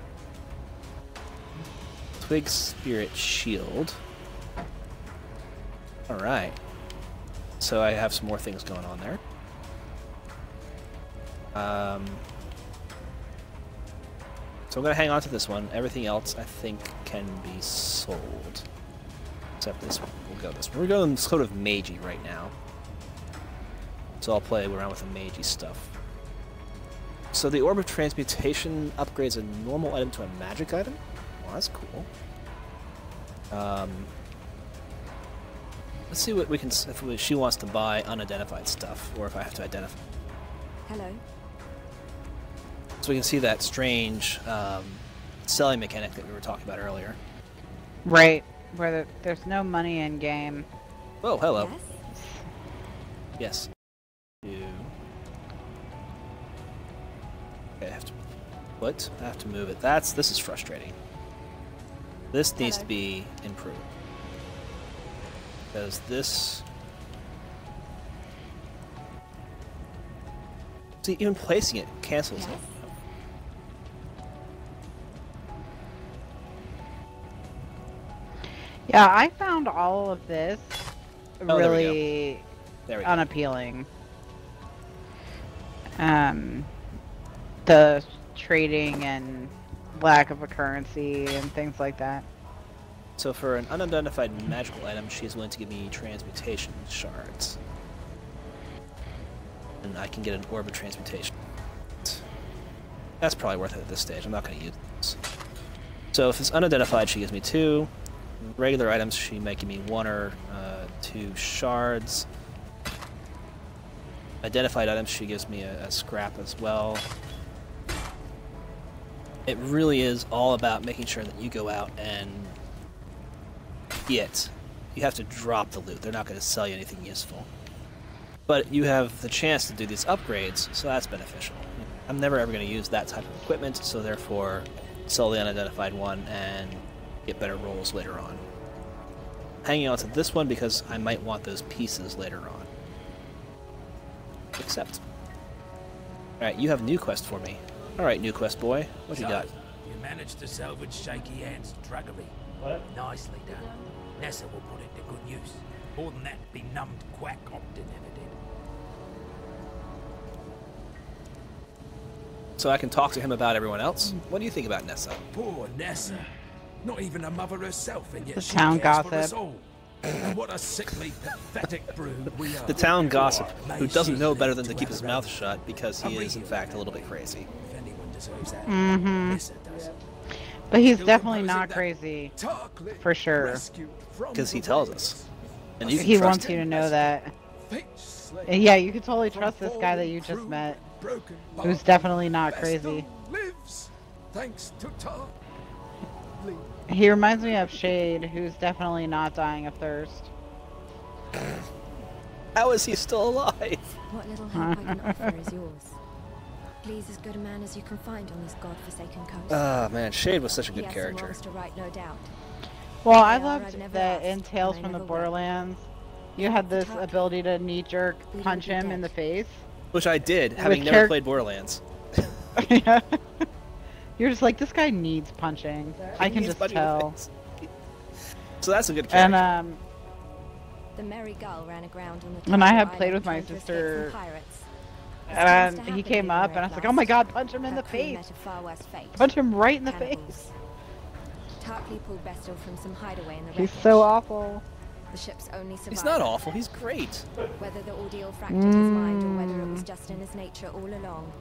Twig Spirit Shield. Alright. So I have some more things going on there. So I'm going to hang on to this one. Everything else, I think, can be sold. Except this one. We'll go this one. We're going sort of magey right now. So I'll play around with the magey stuff. So the Orb of Transmutation upgrades a normal item to a magic item? Well, that's cool. Let's see what we can... if she wants to buy unidentified stuff, or if I have to identify. Hello. So we can see that strange selling mechanic that we were talking about earlier. Right, where there's no money in game. Oh, hello. Yes? Yes. Okay, I have to... What? I have to move it. This is frustrating. This needs to be improved. Because this... See, even placing it cancels it. Yeah, I found all of this really there we go. unappealing. The trading and lack of a currency and things like that. So for an unidentified magical item, she's willing to give me transmutation shards. And I can get an orb of transmutation. That's probably worth it at this stage. I'm not going to use this. So if it's unidentified, she gives me 2. Regular items, she might give me 1 or 2 shards. Identified items, she gives me a scrap as well. It really is all about making sure that you go out and get. You have to drop the loot. They're not going to sell you anything useful. But you have the chance to do these upgrades, so that's beneficial. I'm never ever going to use that type of equipment, so therefore sell the unidentified one and get better rolls later on. Hanging on to this one because I might want those pieces later on. Accept. Alright, you have a new quest for me. Alright, new quest boy. What you got? You managed to salvage Shaky Hand's druggery. What? Nicely done. Nessa will put it to good use. More than that, benumbed quack Optin ever did. So I can talk to him about everyone else? What do you think about Nessa? Poor Nessa. Not even a mother herself, and yet The she town cares for us gossip. all. And what a sickly, pathetic brood we are. The town gossip, May who doesn't she know better live than to keep have his her mouth own. shut because he is in fact a little bit crazy. If anyone deserves that, Mm-hmm. Nessa does. But he's Still definitely composing not that crazy. Tarklet For sure. rescued from Because he the tells waves. us. And you can He trust wants him. you to know that. Fate slave And yeah, you could totally from trust this guy that you fallen just crew, met, broken who's heart. definitely not Vestal crazy. lives thanks to Tarklet. He reminds me of Shade, who's definitely not dying of thirst. How is he still alive? What little help I can offer is yours. Please as good a man as you can find on this god-forsaken coast. Ah, man, Shade was such a He good has character. some wrongs to right, no doubt. Well, I They are, loved I'd never that asked, in Tales and I from the never will. Borderlands, you had this ability to knee-jerk We punch would be him in the dead. face. Which I did, having With never played Borderlands. Yeah. You're just like, this guy needs punching. I can He's just punching in the tell. face. So that's a good character. And The Merry Gull ran aground on the When I Tiger had played Island with my trying to escape sister, from pirates. As and tends to he happen came in the up, Red and I was like, oh my Blast, god, punch him in her the crew face! met a far worse fate. Punch him right in the Cannibals. face! quickly pulled Bestel from some hideaway in the He's wreckage. so awful. The ship's only survivor. He's not awful, he's great. Whether the ordeal fractured his mind or whether it was just in his nature all along,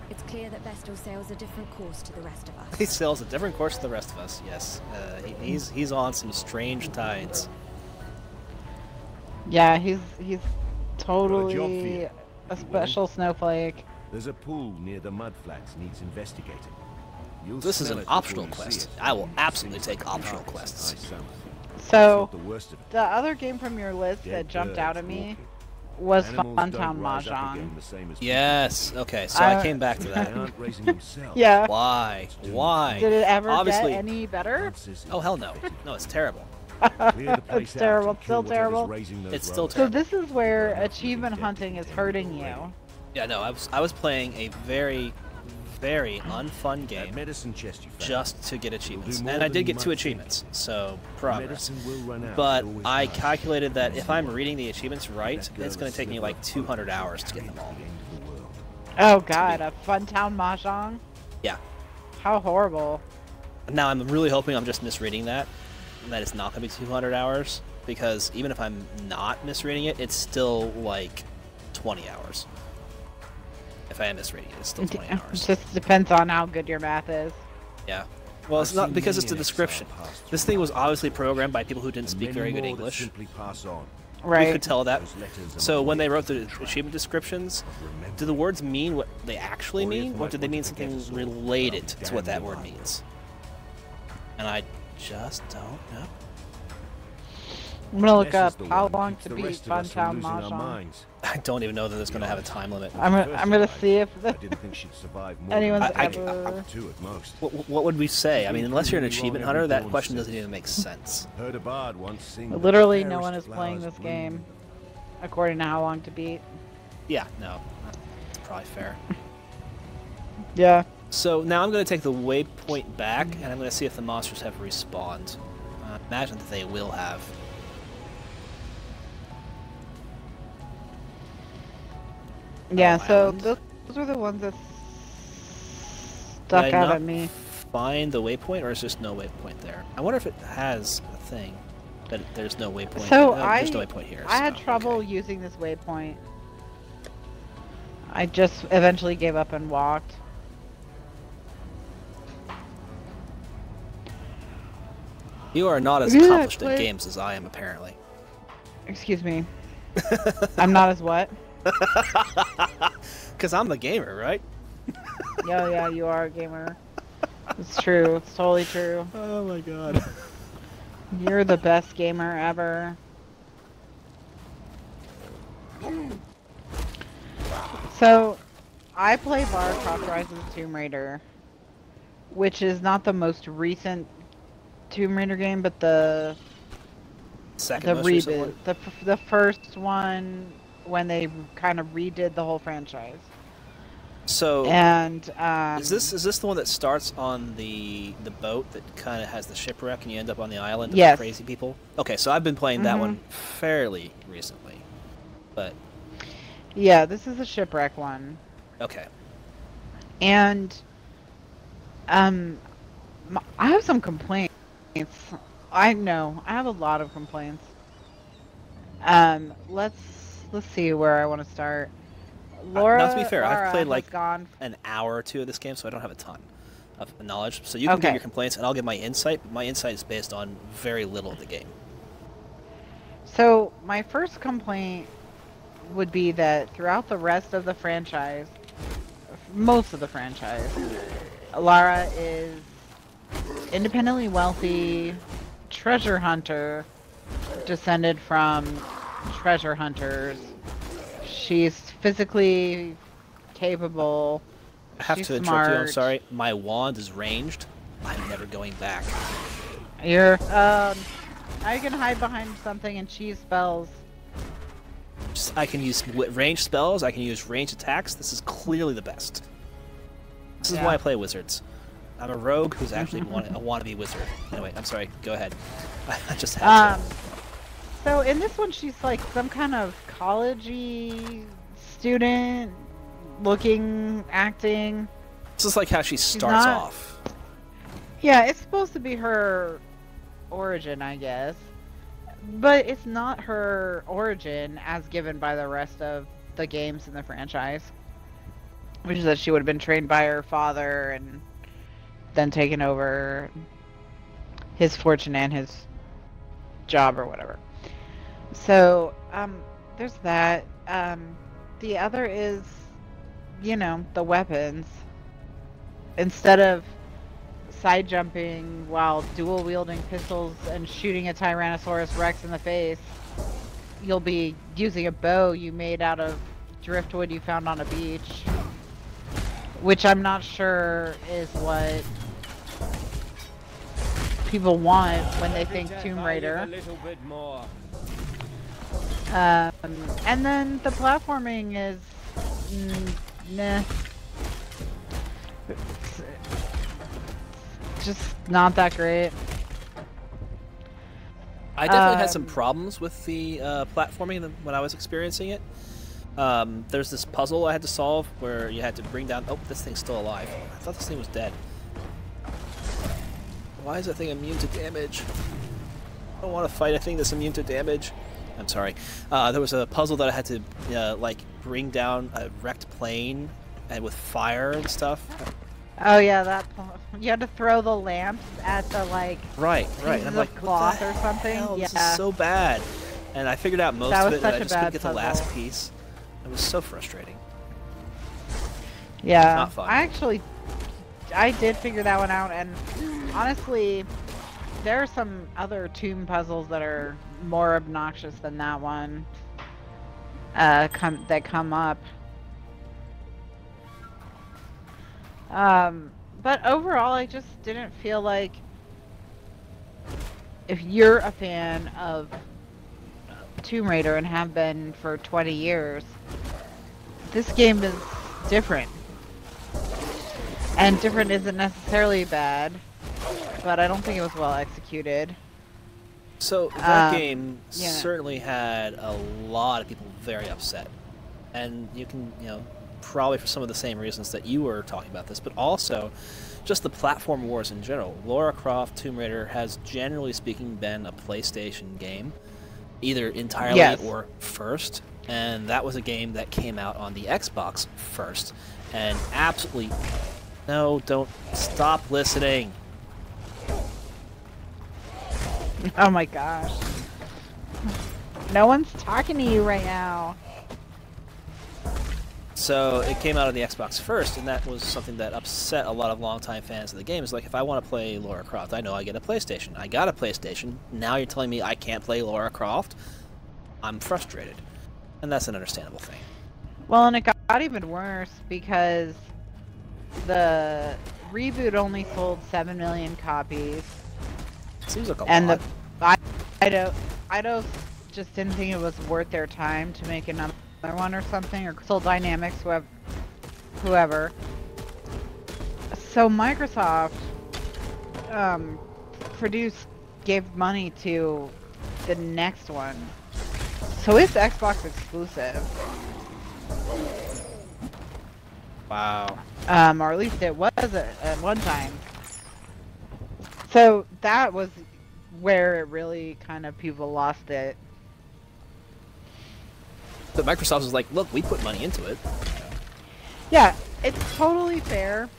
it's clear that Bestel sails a different course to the rest of us. He sails a different course to the rest of us, yes. He's on some strange tides. Yeah, he's totally a special snowflake. There's a pool near the mud flats needs investigating. You'll This is smell an it before optional you see quest. it. I will absolutely take optional quests. Nice summer. So, Not the worst of it. the other game from your list Dead that jumped out at birds me walking. was Animals Funtown don't rise up Mahjong. again the same as Yes, okay, so I came back to people. that. They aren't raising themselves. Yeah. Why? Why? Did it ever Obviously. get any better? Answers in Oh, hell no. No, it's terrible. Clear the place It's out terrible, and it's kill still whatever's terrible. raising those It's still roads. So this is where achievement hunting is hurting you. Yeah, no, I was playing a very, very unfun That game medicine chest you found. just to get achievements. more And I than did you get might 2 think. achievements, so progress. Medicine will run out. But It always I does. calculated that if I'm reading the achievements right, That girl it's going is to take me sliver like of 200 hope. hours to get them all. The end of the world. Oh god, a Funtown Mahjong? Yeah. How horrible. Now I'm really hoping I'm just misreading that, and that it's not going to be 200 hours, because even if I'm not misreading it, it's still like 20 hours. If I am misreading it, it's still 20 It hours. just depends on how good your math is. Yeah. Well, it's I've not seen because it's many the an description. exile pass through This thing was my life. obviously programmed by people who didn't And speak many very good more that English. simply pass on. We Right. could tell that. Those letters are So my when they wits wrote the to try. achievement descriptions, Remember. do the words mean what they actually Warriors mean, or might do they want mean to forget something us all, related but to what that damn word well. means? And I just don't know. I'm gonna look Ness is up the how one long keeps to the beat rest of us from Funtown losing our Mahjong. minds. I don't even know that it's going to have a time limit. I'm gonna see if I didn't think she'd survive more anyone's than ever. 2 at most. What would we say? I mean, unless you're an Really wrong achievement every hunter, that dawn question since. doesn't even make sense. Heard a bard once sing. that Literally the no one is fairest playing flowers this game, bloom. according to how long to beat. Yeah, no. That's probably fair. Yeah. So now I'm going to take the waypoint back, and I'm going to see if the monsters have respawned. I imagine that they will have. Yeah, Oh, so island. those were the ones that Did stuck I out not at me. find the waypoint, or is there just no waypoint there? I wonder if it has a thing that there's no waypoint. So There's no waypoint here. I had so, trouble okay. using this waypoint. I just eventually gave up and walked. You are not as Yeah, accomplished at play- games as I am, apparently. Excuse me. I'm not as what? Because I'm the gamer, right? Yeah, you are a gamer. It's true. It's totally true. Oh my god. You're the best gamer ever. So, I play Lara Croft Rise of the Tomb Raider, which is not the most recent Tomb Raider game, but the Second most recent one? reboot, the first one when they kind of redid the whole franchise. So And is this the one that starts on the boat that kind of has the shipwreck and you end up on the island of Yes. crazy people? Okay, so I've been playing that Mhm. one fairly recently, but yeah, this is the shipwreck one. okay. And I have some complaints. I know I have a lot of complaints. Let's see where I want to start. Laura, now, to be fair, I've Lara played has like gone. an hour or two of this game, so I don't have a ton of knowledge. So you can give Okay. your complaints, and I'll give my insight. But my insight is based on very little of the game. So my first complaint would be that throughout the rest of the franchise, most of the franchise, Lara is independently wealthy, treasure hunter, descended from treasure hunters. She's physically capable. I have She's to interrupt you. I'm smart. sorry. My wand is ranged. I'm never going back. You're now you can hide behind something and cheese spells. I can use ranged spells. I can use ranged attacks. This is clearly the best. This is Yeah. why I play wizards. I'm a rogue who's actually a wannabe wizard. Anyway, I'm sorry. Go ahead. I just had to. So in this one, she's like some kind of college-y student, looking, acting. This is like how she starts not- off. Yeah, it's supposed to be her origin, I guess. But it's not her origin as given by the rest of the games in the franchise. Which is that she would have been trained by her father and then taken over his fortune and his job or whatever. So, there's that. The other is, you know, the weapons. Instead of side jumping while dual wielding pistols and shooting a Tyrannosaurus Rex in the face, you'll be using a bow you made out of driftwood you found on a beach, which I'm not sure is what people want when they think Tomb Raider. And then the platforming is nah. Just not that great. I definitely had some problems with the platforming when I was experiencing it. There's this puzzle I had to solve where you had to bring down... Oh, this thing's still alive. I thought this thing was dead. Why is that thing immune to damage? I don't want to fight a thing that's immune to damage. I'm sorry. There was a puzzle that I had to, like, bring down a wrecked plane and with fire and stuff. Oh yeah, that you had to throw the lamps at the right. And I'm like, cloth or something. Hell? Yeah, this is so bad. And I figured out most of it, and I just couldn't get the last puzzle. piece. It was so frustrating. Yeah, Not fun. I did figure that one out, and honestly, there are some other tomb puzzles that are more obnoxious than that one. That come up. But overall, I just didn't feel like, if you're a fan of Tomb Raider and have been for 20 years, this game is different. And different isn't necessarily bad, but I don't think it was well executed. So that game certainly had a lot of people very upset. And you can, probably for some of the same reasons that you were talking about this, but also just the platform wars in general. Lara Croft Tomb Raider has, generally speaking, been a PlayStation game, either entirely or first, and that was a game that came out on the Xbox first, and absolutely... No, don't stop listening. Oh my gosh. No one's talking to you right now. So it came out on the Xbox first, and that was something that upset a lot of longtime fans of the game. It's like, if I want to play Lara Croft, I know I get a PlayStation. I got a PlayStation. Now you're telling me I can't play Lara Croft? I'm frustrated. And that's an understandable thing. Well, and it got even worse because the reboot only sold 7 million copies. Seems like a lot. And I just didn't think it was worth their time to make another one or something, or Crystal Dynamics, whoever. So Microsoft gave money to the next one. So it's Xbox exclusive. Wow. Or at least it was at one time. So that was where it really kind of people lost it. But Microsoft was like, look, we put money into it. Yeah, it's totally fair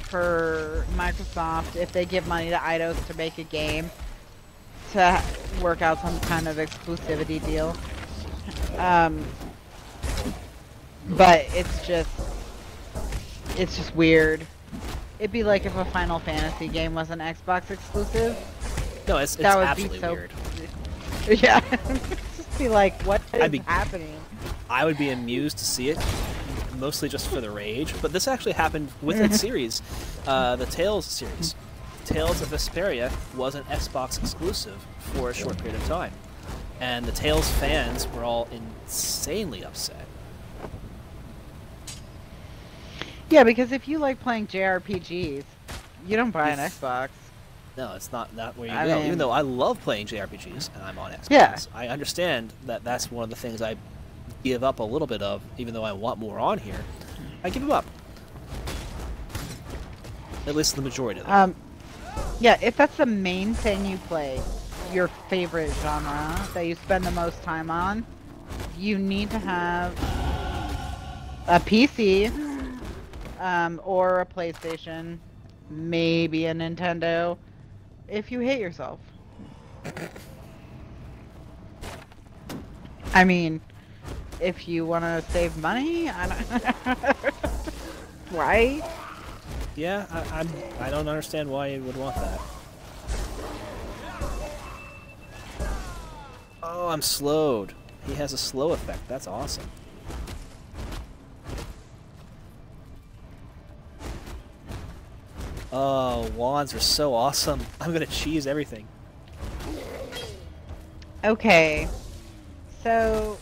for Microsoft, if they give money to Eidos to make a game, to work out some kind of exclusivity deal. But it's just weird. It'd be like if a Final Fantasy game was an Xbox exclusive. No, it's that would absolutely be so weird. Yeah. Just be like, what is happening? I would be amused to see it, mostly just for the rage. But this actually happened with its series, the Tales series. Tales of Vesperia was an Xbox exclusive for a short period of time, and the Tales fans were all insanely upset. Yeah, because if you like playing JRPGs, you don't buy an Xbox. No, it's not where you go. Even though I love playing JRPGs and I'm on Xbox, yeah. I understand that that's one of the things I give up a little bit of, even though I want more on here. I give them up. At least the majority of them. Yeah, if that's the main thing you play, your favorite genre that you spend the most time on, you need to have a PC, or a PlayStation, maybe a Nintendo, if you hate yourself. I mean, if you want to save money, I don't right? Yeah, I don't understand why you would want that. Oh, I'm slowed. He has a slow effect. That's awesome. Oh, wands are so awesome. I'm gonna cheese everything. Okay. So,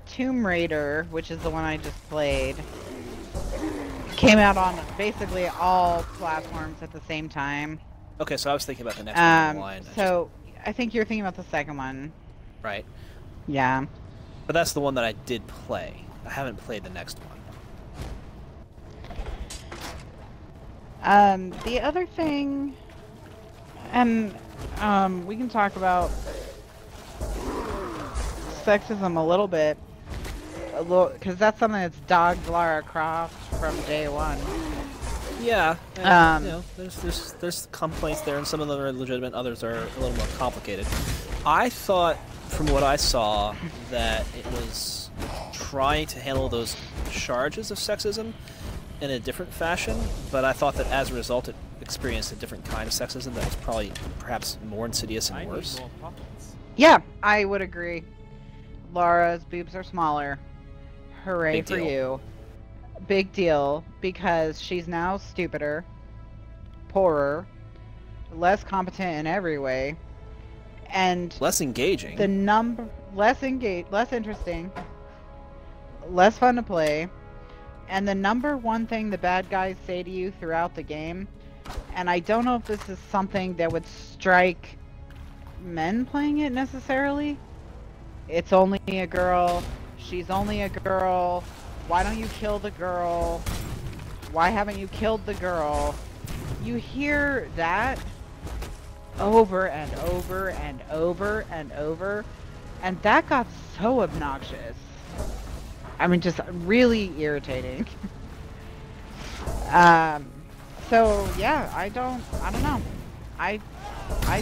Tomb Raider, which is the one I just played, came out on basically all platforms at the same time. Okay, so I was thinking about the next one in the line. So, I think you're thinking about the second one. Right. Yeah. But that's the one that I did play. I haven't played the next one. The other thing, and we can talk about sexism a little bit, because that's something that's dogged Lara Croft from day one. Yeah, and, you know, there's complaints there, and some of them are legitimate, others are a little more complicated. I thought, from what I saw, that it was trying to handle those charges of sexism in a different fashion, but I thought that as a result it experienced a different kind of sexism that was probably perhaps more insidious and worse. Yeah, I would agree. Lara's boobs are smaller. Hooray for you. Big deal, because she's now stupider, poorer, less competent in every way, and less engaging. Less interesting, less fun to play, and the number one thing the bad guys say to you throughout the game, and I don't know if this is something that would strike men playing it necessarily. It's only a girl. She's only a girl. Why don't you kill the girl? Why haven't you killed the girl? You hear that over and over and over and over, and that got so obnoxious. I mean, just really irritating. So yeah, I don't know. I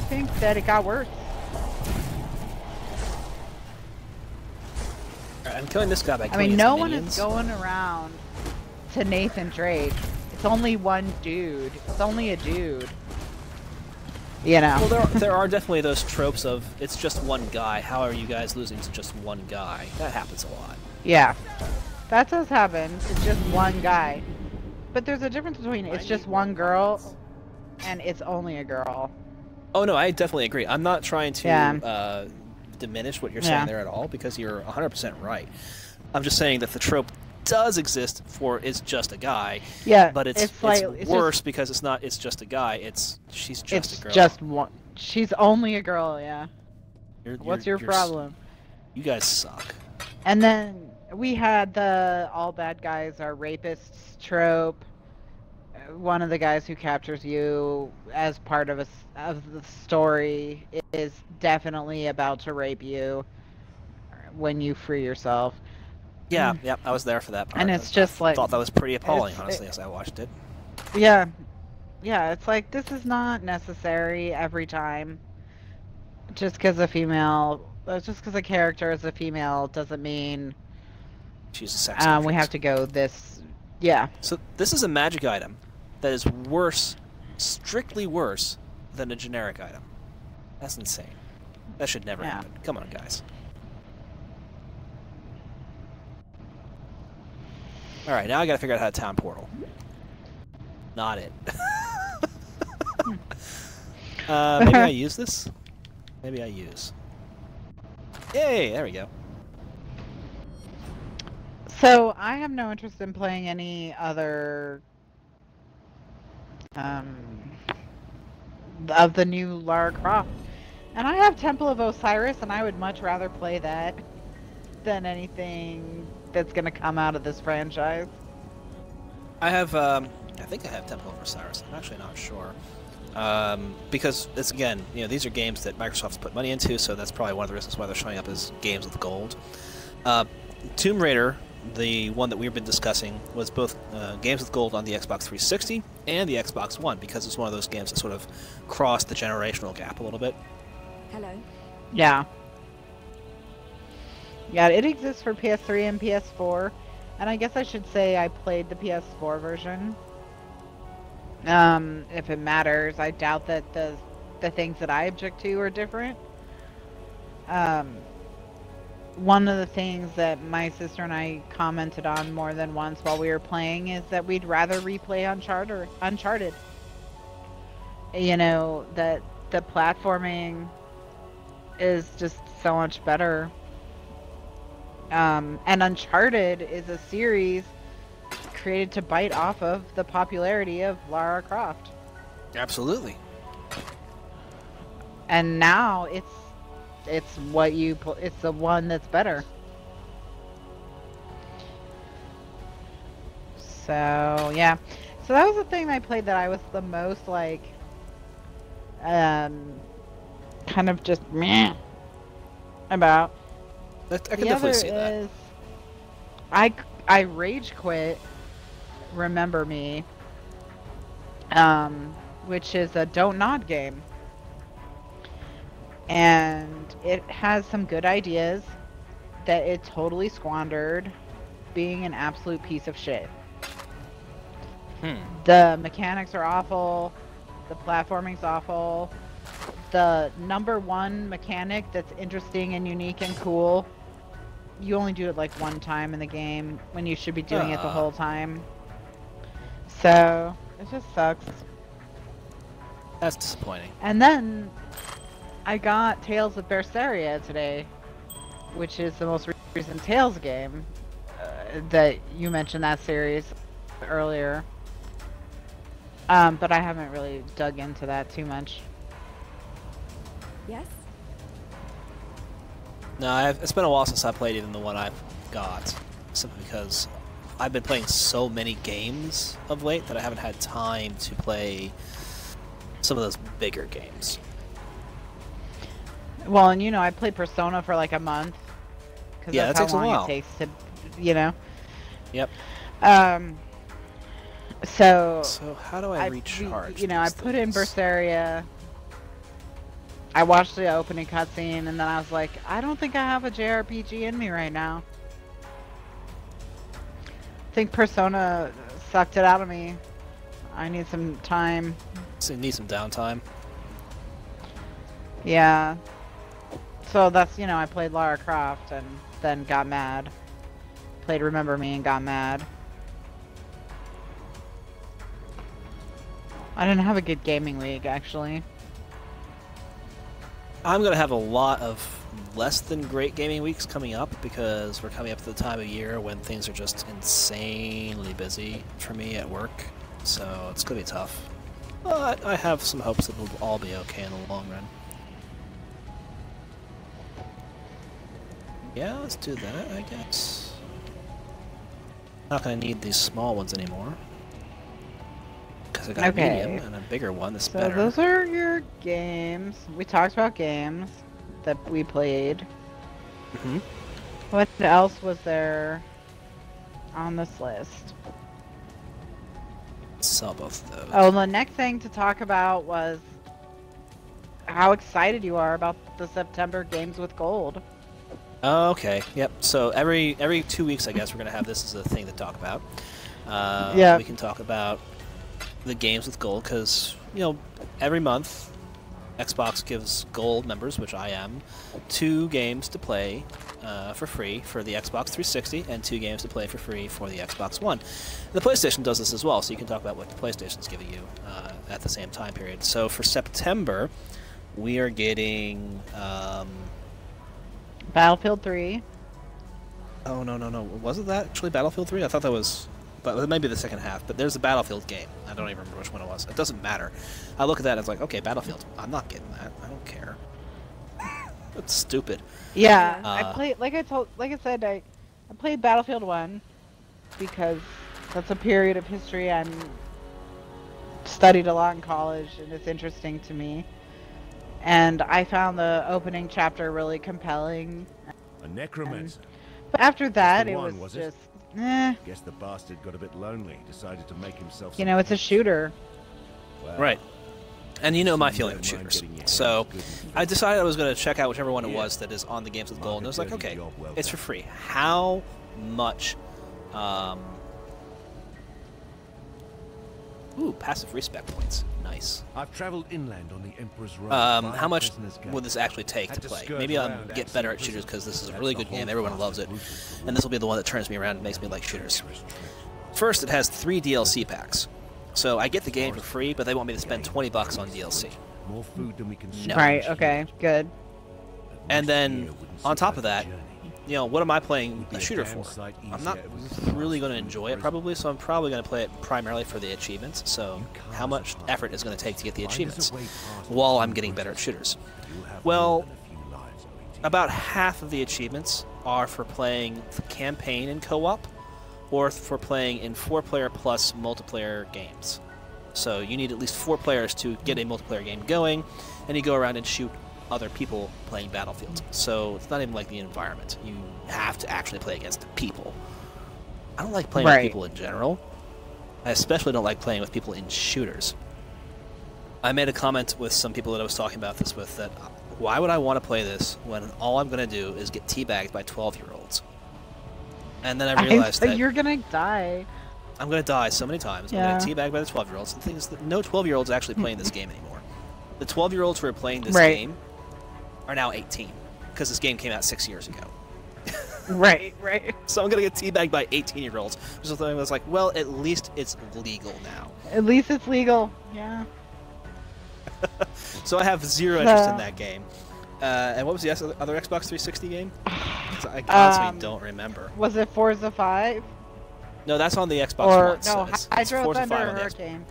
think that it got worse. I'm killing this guy by killing I mean, his no minions. one is going around to Nathan Drake. It's only one dude. It's only a dude. You know. Well, there are definitely those tropes of it's just one guy. How are you guys losing to just one guy? That happens a lot. Yeah, that does happen. It's just one guy. But there's a difference between it's just one girl and it's only a girl. Oh no, I definitely agree. I'm not trying to diminish what you're saying there at all, because you're 100% right. I'm just saying that the trope does exist for it's just a guy. Yeah, but it's worse because it's not it's just a guy. She's just a girl. It's just one. She's only a girl. Yeah. What's your problem? You guys suck. And then we had the all bad guys are rapists trope. One of the guys who captures you as part of the story is definitely about to rape you when you free yourself. Yeah, yeah, I was there for that part. And it's just like... I thought that was pretty appalling, honestly, as I watched it. Yeah. Yeah, it's like, this is not necessary every time. Just because a character is a female doesn't mean... She's a sex object. We have to go this... Yeah. So this is a magic item that is worse, strictly worse, than a generic item. That's insane. That should never happen. Come on, guys. Alright, now I gotta figure out how to town portal. Not it. Maybe I use this? Maybe I use. Yay! There we go. So, I have no interest in playing any other... of the new Lara Croft. And I have Temple of Osiris, and I would much rather play that than anything that's going to come out of this franchise. I have I think I have Temple of Osiris. I'm actually not sure. Because it's, again, you know, these are games that Microsoft's put money into, so that's probably one of the reasons why they're showing up as games with gold. Tomb Raider, the one that we've been discussing, was both games with gold on the Xbox 360 and the Xbox One, because it's one of those games that sort of crossed the generational gap a little bit. Hello. Yeah. Yeah, it exists for PS3 and PS4, and I guess I should say I played the PS4 version. If it matters, I doubt that the things that I object to are different. One of the things that my sister and I commented on more than once while we were playing is that we'd rather replay Uncharted. You know, that the platforming is just so much better. And Uncharted is a series created to bite off of the popularity of Lara Croft. Absolutely. And now it's what you it's the one that's better. So yeah, so that was the thing I played that I was the most like kind of just meh about. I can definitely see that. Is I rage quit Remember Me, which is a Don't Nod game. And it has some good ideas that it totally squandered being an absolute piece of shit. The mechanics are awful. The platforming's awful. The number one mechanic that's interesting and unique and cool, you only do it like one time in the game when you should be doing it the whole time. So, it just sucks. That's disappointing. And then I got Tales of Berseria today, which is the most recent Tales game that you mentioned that series earlier. But I haven't really dug into that too much. Yes? No, it's been a while since I played even the one I've got, simply because I've been playing so many games of late that I haven't had time to play some of those bigger games. Well, and you know, I played Persona for like a month. Yeah, that takes a while. It takes to, you know. Yep. So how do I recharge? You know, I put in Berseria. I watched the opening cutscene, and then I was like, I don't think I have a JRPG in me right now. I think Persona sucked it out of me. I need some time. So you need some downtime. Yeah. So that's, you know, I played Lara Croft and then got mad. Played Remember Me and got mad. I didn't have a good gaming week, actually. I'm going to have a lot of less than great gaming weeks coming up because we're coming up to the time of year when things are just insanely busy for me at work. So it's going to be tough. But I have some hopes that it'll all be okay in the long run. Yeah, let's do that, I guess. Not going to need these small ones anymore. Because I got a medium and a bigger one that's better. So those are your games. We talked about games that we played. Mm-hmm. What else was there on this list? Saw both of those. Oh, the next thing to talk about was how excited you are about the September Games with Gold. Okay, yep. So every 2 weeks, I guess, we're going to have this as a thing to talk about. Yeah. We can talk about the games with gold, because, you know, every month, Xbox gives gold members, which I am, 2 games to play for free for the Xbox 360 and 2 games to play for free for the Xbox One. The PlayStation does this as well, so you can talk about what the PlayStation's giving you at the same time period. So for September, we are getting... Battlefield 3. Oh, no. Was it that actually Battlefield 3? I thought that was... But it might be the second half, but there's a Battlefield game. I don't even remember which one it was. It doesn't matter. I look at that and it's like, okay, Battlefield. I'm not getting that. I don't care. That's stupid. Yeah, I played, like I said, I played Battlefield 1 because that's a period of history I'm studied a lot in college, and it's interesting to me. And I found the opening chapter really compelling. A necromancer. But after that, the it one, was was it? just, eh. Guess the bastard got a bit lonely, decided to make himself. You know, it's a shooter. Well, Right. And you know my you feeling don't with mind shooters. getting your So hands good and I decided I was going to check out whichever one it was that is on the games with gold. And I was like, Dirty okay, job, well it's for done. free. How much... Ooh, passive respect points. Nice. I've traveled inland on the Emperor's Road. How much would this actually take to Had to play? skirt Maybe I'll around get Axe's better at prison. shooters because this is a That's really the good game. whole Everyone path loves of it. Rufus. And this will be the one that turns me around and makes me like shooters. First, it has 3 DLC packs. So I get the game for free, but they want me to spend $20 on DLC. More food than we can No. Right, okay, good. And then, on top of that, you know, what am I playing a shooter for? I'm not really going to enjoy it probably, so I'm probably going to play it primarily for the achievements. So how much effort is going to take to get the achievements while I'm getting better at shooters? Well, about half of the achievements are for playing the campaign in co-op or for playing in 4-player plus multiplayer games. So you need at least 4 players to get a multiplayer game going, and you go around and shoot other people playing Battlefield. So it's not even like the environment. You have to actually play against people. I don't like playing with people in general. I especially don't like playing with people in shooters. I made a comment with some people that I was talking about this with that why would I want to play this when all I'm going to do is get teabagged by 12-year-olds? And then I realized that You're gonna die. I'm going to die so many times. I'm going to get teabagged by the 12-year-olds. The thing is that no 12-year-olds actually playing this game anymore. The 12-year-olds who are playing this game are now 18 because this game came out 6 years ago. Right. So I'm going to get teabagged by 18-year-olds. So I was like, well, at least it's legal now. At least it's legal, yeah. So I have zero interest in that game. And what was the other Xbox 360 game? 'Cause I honestly don't remember. Was it Forza 5? No, that's on the Xbox One. No, it's Hydro Forza Thunder 5 on the Hurricane.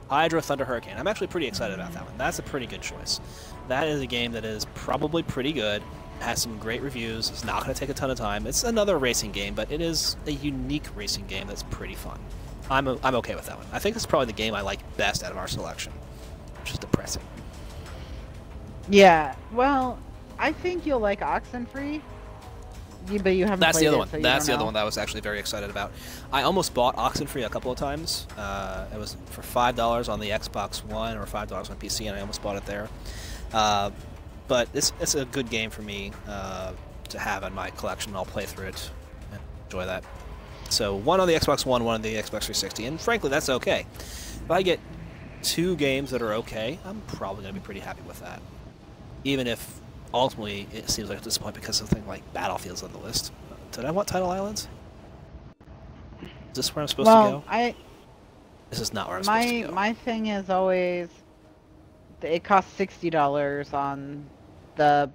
Hydro Thunder Hurricane. I'm actually pretty excited about that one. That's a pretty good choice. That is a game that is probably pretty good. Has some great reviews. It's not going to take a ton of time. It's another racing game, but it is a unique racing game that's pretty fun. I'm okay with that one. I think it's probably the game I like best out of our selection, which is depressing. Yeah, well, I think you'll like Oxenfree. But you haven't That's played the other it, one. so you That's the don't other know. one that I was actually very excited about. I almost bought Oxenfree a couple of times. It was for $5 on the Xbox One or $5 on PC, and I almost bought it there. But it's a good game for me to have in my collection. I'll play through it and enjoy that. So one on the Xbox One, one on the Xbox 360, and frankly, that's okay. If I get 2 games that are okay, I'm probably going to be pretty happy with that. Even if ultimately it seems like a disappointment because something like Battlefield's on the list. Did I want Tidal Islands? Is this where I'm supposed to go? This is not where I'm supposed to go. My thing is always, it costs $60 on the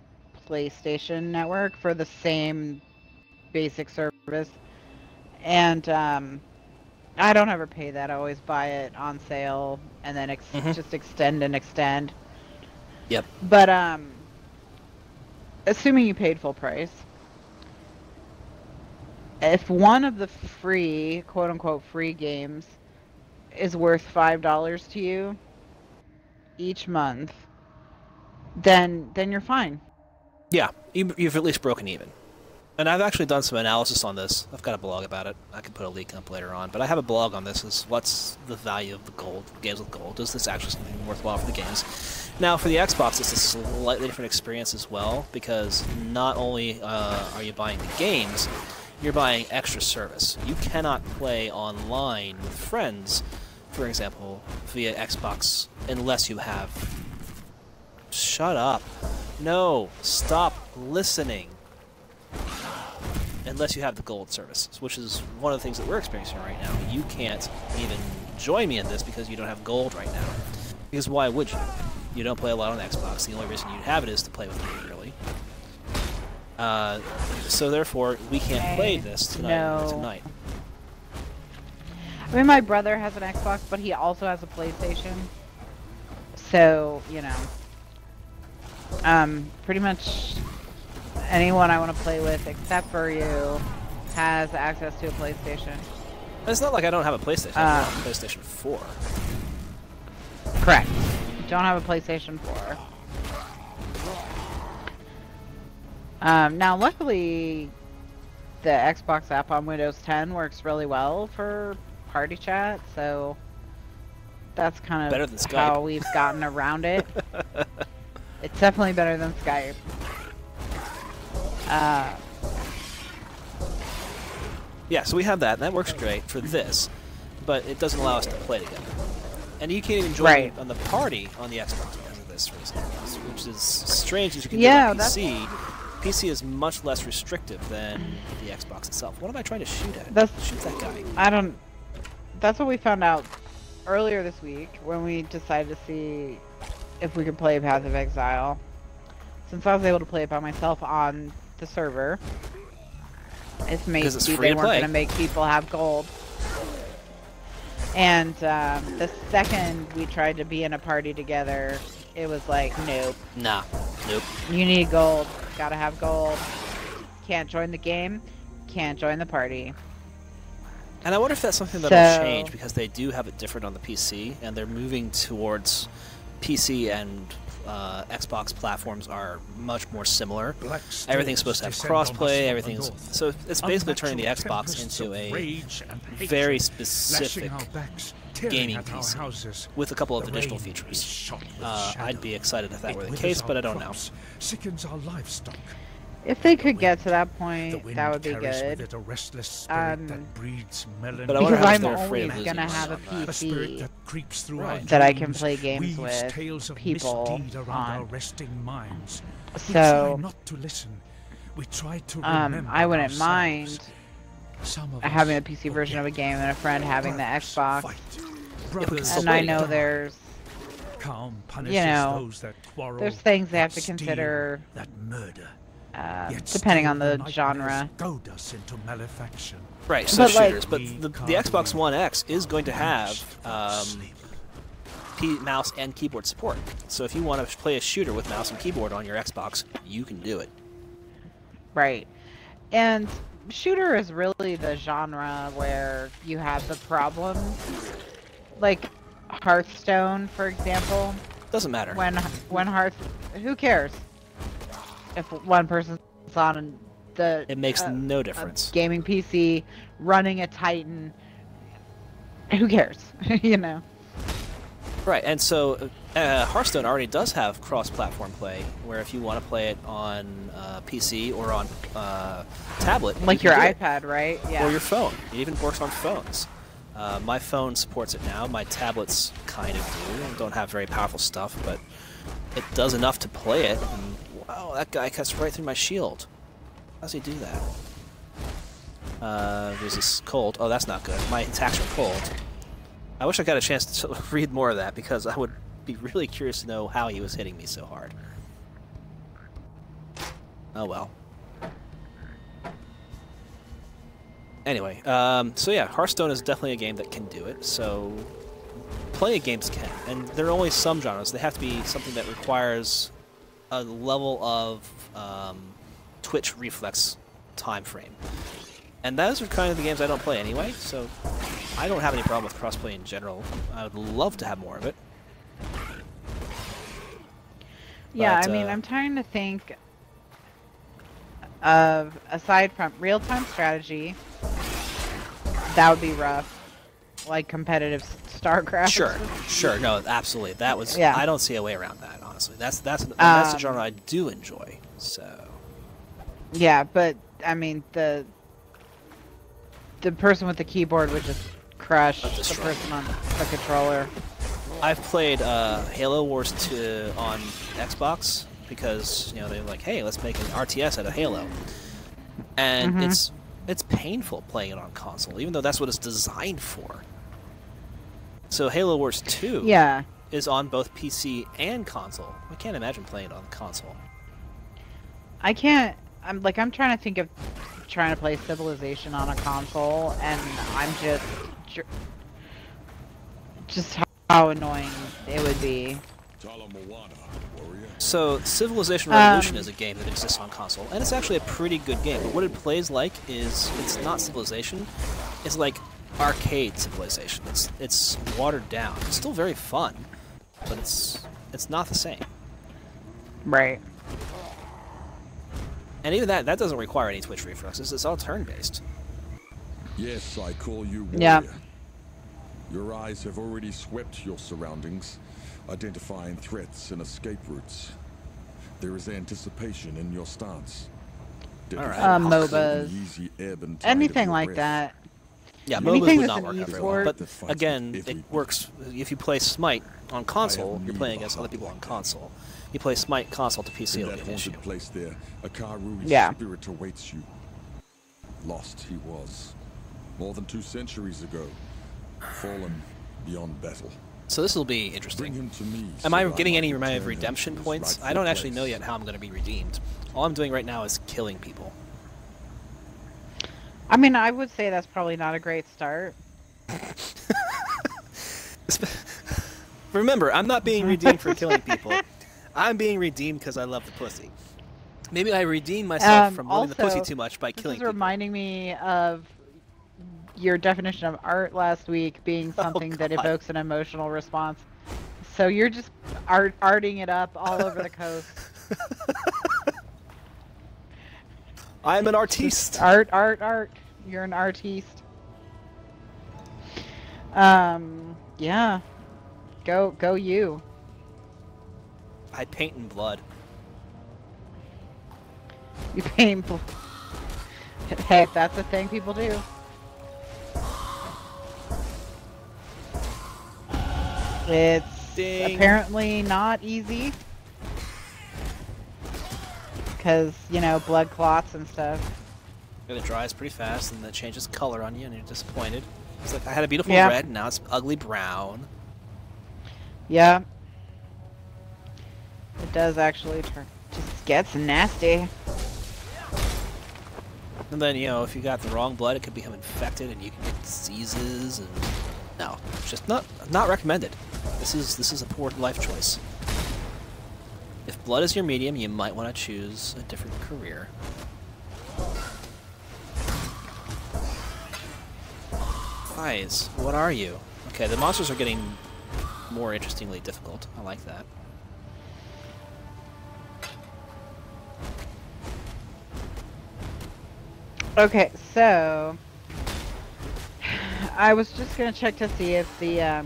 PlayStation Network for the same basic service, and I don't ever pay that. I always buy it on sale and then just extend and extend. Yep. But assuming you paid full price, if one of the free, quote-unquote free games is worth $5 to you each month, then you're fine. Yeah, you've at least broken even. And I've actually done some analysis on this. I've got a blog about it. I can put a link up later on. But I have a blog on this. Is what's the value of the gold, games with gold? Is this actually something worthwhile for the games? Now, for the Xbox, it's a slightly different experience as well, because not only are you buying the games, you're buying extra service. You cannot play online with friends, for example, via Xbox, unless you have... Shut up. No, stop listening. Unless you have the gold service, which is one of the things that we're experiencing right now. You can't even join me in this because you don't have gold right now. Because why would you? You don't play a lot on Xbox. The only reason you'd have it is to play with me, really. So therefore, we can't play this tonight. I mean, my brother has an Xbox, but he also has a PlayStation. So, you know, pretty much anyone I want to play with, except for you, has access to a PlayStation. It's not like I don't have a PlayStation. I have a PlayStation 4. Correct. Don't have a PlayStation 4. Now, luckily, the Xbox app on Windows 10 works really well for party chat, so that's kind Better of than Skype. how we've gotten around it. It's definitely better than Skype. Yeah, so we have that, and that works great for this, but it doesn't allow us to play together. And you can't even join on the party on the Xbox because of this reason, which is strange as you can do on PC. PC is much less restrictive than the Xbox itself. What am I trying to shoot at? Shoot that guy. That's what we found out earlier this week when we decided to see if we could play Path of Exile. Since I was able to play it by myself on the server, it's made they weren't going to make people have gold. And the second we tried to be in a party together, it was like, nope. Nah, nope. You need gold. Gotta have gold. Can't join the game. Can't join the party. And I wonder if that's something that'll change, because they do have it different on the PC, and they're moving towards PC and Xbox platforms are much more similar. Everything's supposed to have crossplay. Everything's so it's basically turning the Xbox into a very specific gaming PC with a couple of additional features. I'd be excited if that were the case, but I don't know. If they could get to that point, that would be good. Because But I wonder how I'm they're always afraid of losing gonna have a us on that. PC right. that I can play games with people on. So, I wouldn't mind having a PC version of a game and a friend having the Xbox. And I know there's, you know, there's things they have to consider. Depending on the genre. Right, so shooters. But the Xbox One X is going to have mouse and keyboard support. So if you want to play a shooter with mouse and keyboard on your Xbox, you can do it. Right. And shooter is really the genre where you have the problem. Like Hearthstone, for example. Doesn't matter. When who cares? If one person's on it makes no difference. Gaming PC running a Titan, who cares? You know. Right, and so Hearthstone already does have cross-platform play, where if you want to play it on PC or on tablet, like your iPad, right? Yeah. Or your phone. It even works on phones. My phone supports it now. My tablets kind of do. I don't have very powerful stuff, but it does enough to play it. And, wow, that guy cuts right through my shield. How does he do that? There's this cold. Oh, that's not good. My attacks are cold. I wish I got a chance to read more of that, because I would be really curious to know how he was hitting me so hard. Oh well. Anyway, so yeah, Hearthstone is definitely a game that can do it, so plenty of games can. And there are only some genres. They have to be something that requires a level of Twitch reflex time frame. And those are kind of the games I don't play anyway, so I don't have any problem with crossplay in general. I would love to have more of it. Yeah, But, I mean, I'm trying to think of, aside from real-time strategy, that would be rough. Like competitive StarCraft. Sure, no, absolutely. That was, yeah. I don't see a way around that, honestly. That's the genre I do enjoy, so. Yeah, but, I mean, the person with the keyboard would just crush the person on the controller. I've played Halo Wars 2 on Xbox because, you know, they're like, hey, let's make an RTS out of Halo. And it's painful playing it on console, even though that's what it's designed for. So Halo Wars 2 is on both PC and console. I can't imagine playing it on console. I can't. I'm trying to think of trying to play Civilization on a console, and I'm just how annoying it would be. So Civilization Revolution is a game that exists on console, and it's actually a pretty good game. But what it plays like is, it's not Civilization. It's like arcade Civilization. It's watered down. It's still very fun, but it's not the same. Right. And even that doesn't require any Twitch reflexes. It's all turn-based. Yes, I call you warrior. Yeah. Your eyes have already swept your surroundings, identifying threats and escape routes. There is anticipation in your stance. All right. MOBAs. Easy ebb and tide Anything of your like breath. that. Yeah, Anything MOBAs would that's not an work everywhere. e-sport. But again, it works if you play Smite on console. You're playing against other people on console. You play Smite console to PC, In it'll that be an issue. haunted place there, a Karu's Yeah. spirit awaits you. Lost he was, more than 2 centuries ago, fallen beyond battle. So this will be Bring interesting. him to me. Am so I that getting any might of return him redemption to his points? I rightful don't actually know place. yet how I'm going to be redeemed. All I'm doing right now is killing people. I mean, I would say that's probably not a great start. Remember, I'm not being redeemed for killing people. I'm being redeemed because I love the pussy. Maybe I redeem myself from loving the pussy also, too much by killing This is people. reminding me of your definition of art last week being something that God. evokes an emotional response. So you're just arting it up all over the coast. I'm an artiste. Art. You're an artiste. Yeah. Go you. I paint in blood. You paint. Hey, that's a thing people do. It's Ding. apparently not easy. Because, you know, blood clots and stuff. It dries pretty fast, and it changes color on you, and you're disappointed. It's like I had a beautiful Yeah. red, and now it's ugly brown. Yeah. It does actually turn. Just gets nasty. And then, you know, if you got the wrong blood, it could become infected, and you can get diseases. And no, it's just not recommended. This is a poor life choice. If blood is your medium, you might want to choose a different career. Guys, what are you? Okay, the monsters are getting more interestingly difficult. I like that. Okay, so I was just gonna check to see if the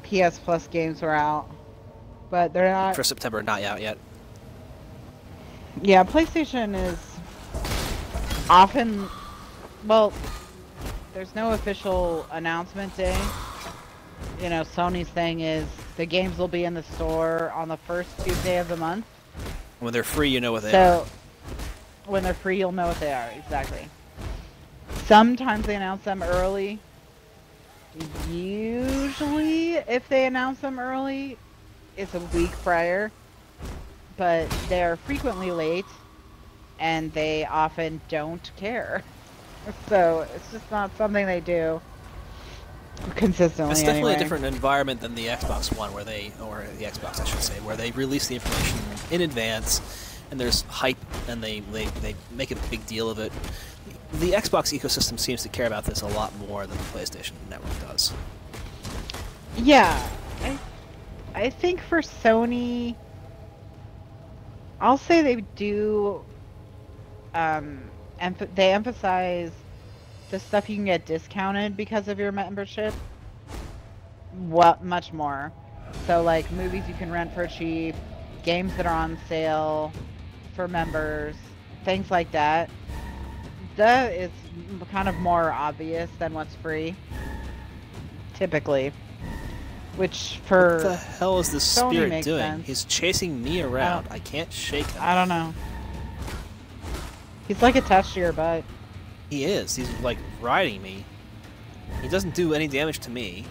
PS Plus games were out, but they're not. For September, not out yet. Yeah, PlayStation is often, well, there's no official announcement day. You know, Sony's thing is the games will be in the store on the first Tuesday of the month. When they're free, you know what they are. So when they're free, you'll know what they are, exactly. Sometimes they announce them early. Usually, if they announce them early, it's a week prior. But they're frequently late, and they often don't care. So it's just not something they do consistently. It's definitely anyway. a different environment than the Xbox One, or the Xbox, I should say, where they release the information in advance, and there's hype, and they make a big deal of it. The Xbox ecosystem seems to care about this a lot more than the PlayStation Network does. Yeah, I think for Sony, I'll say they do. They emphasize the stuff you can get discounted because of your membership. Much more. So like movies you can rent for cheap, games that are on sale for members, things like that. That is kind of more obvious than what's free, typically. Which for What the hell is this Sony spirit makes doing? sense. He's chasing me around. I can't shake him. I don't know. He's like attached to your butt. He is. He's like riding me. He doesn't do any damage to me.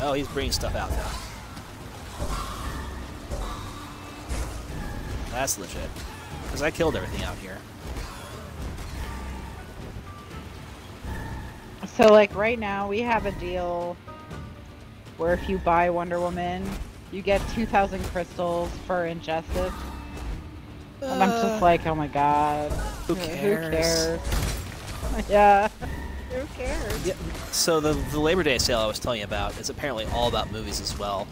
Oh, he's bringing stuff out now. That's legit. Because I killed everything out here. So like right now we have a deal where if you buy Wonder Woman, you get 2,000 crystals for Injustice. And I'm just like, oh my god. Who cares? Yeah. Who cares? Yeah, so the Labor Day sale I was telling you about is apparently all about movies as well.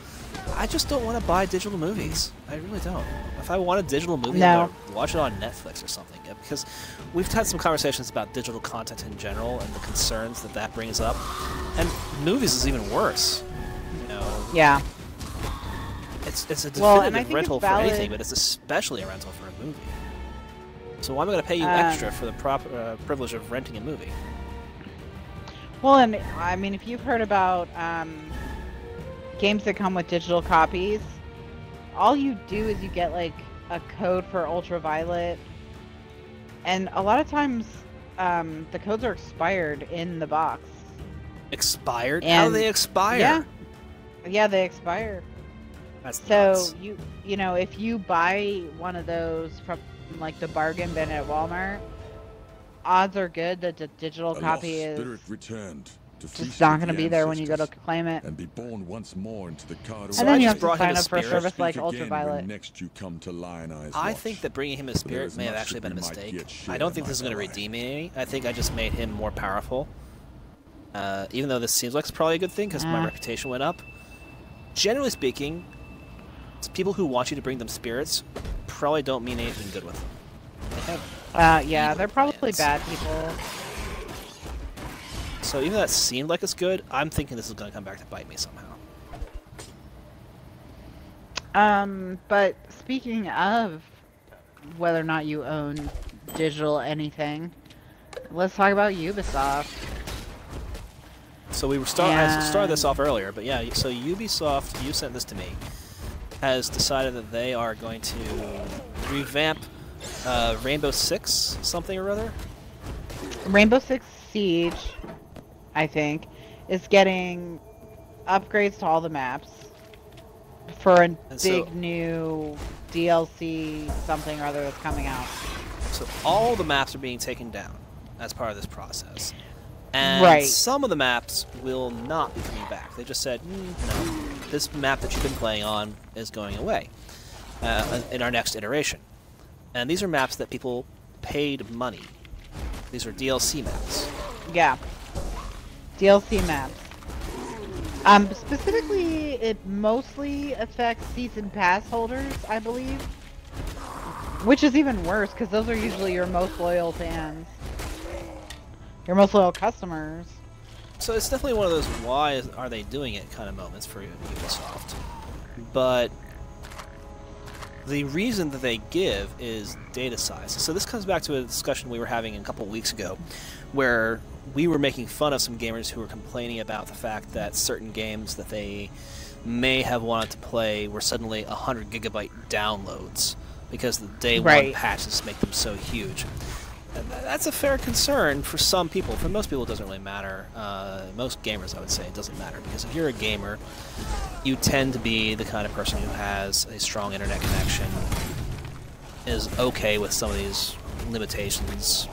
I just don't want to buy digital movies. I really don't. If I want a digital movie, I'm gonna watch it on Netflix or something. Because we've had some conversations about digital content in general and the concerns that that brings up. And movies is even worse. You know. Yeah. It's a definitive rental for anything, but it's especially a rental for a movie. So why am I going to pay you extra for the privilege of renting a movie? Well, and I mean, if you've heard about games that come with digital copies, all you do is you get like a code for ultraviolet, and a lot of times the codes are expired in the box. Expired? How do they expire? Yeah, they expire. That's so nuts. you know, if you buy one of those from like the bargain bin at Walmart, odds are good that the digital copy is returned to just not going to be there when you go to claim it. And be born once more into the card. And then you have to sign up for a service like Ultraviolet. Next you come to Lionize I think that bringing him a spirit may have actually been a mistake. I don't think this is going to redeem me. I think I just made him more powerful. Even though this seems like it's probably a good thing because my reputation went up. Generally speaking, people who want you to bring them spirits probably don't mean anything good with them. Yeah, they're probably bad people. So even though that seemed like it's good, I'm thinking this is going to come back to bite me somehow. But speaking of whether or not you own digital anything, let's talk about Ubisoft. So we were I started this off earlier, but yeah, so Ubisoft, you sent this to me, has decided that they are going to revamp Rainbow Six something or other. Rainbow Six Siege, I think, is getting upgrades to all the maps for a big new DLC something or other that's coming out. So all the maps are being taken down as part of this process. And some of the maps will not be coming back. They just said, no, this map that you've been playing on is going away in our next iteration. And these are maps that people paid money. These are DLC maps. Yeah. DLC maps. Specifically, it mostly affects Season Pass holders, I believe. Which is even worse, because those are usually your most loyal fans. Your most loyal customers. So it's definitely one of those why are they doing it kind of moments for Ubisoft. But the reason that they give is data size. So this comes back to a discussion we were having a couple weeks ago where we were making fun of some gamers who were complaining about the fact that certain games that they may have wanted to play were suddenly 100 gigabyte downloads because the day one patches make them so huge. That's a fair concern for some people. For most people, it doesn't really matter. Most gamers, I would say, it doesn't matter. Because if you're a gamer, you tend to be the kind of person who has a strong internet connection, is okay with some of these limitations.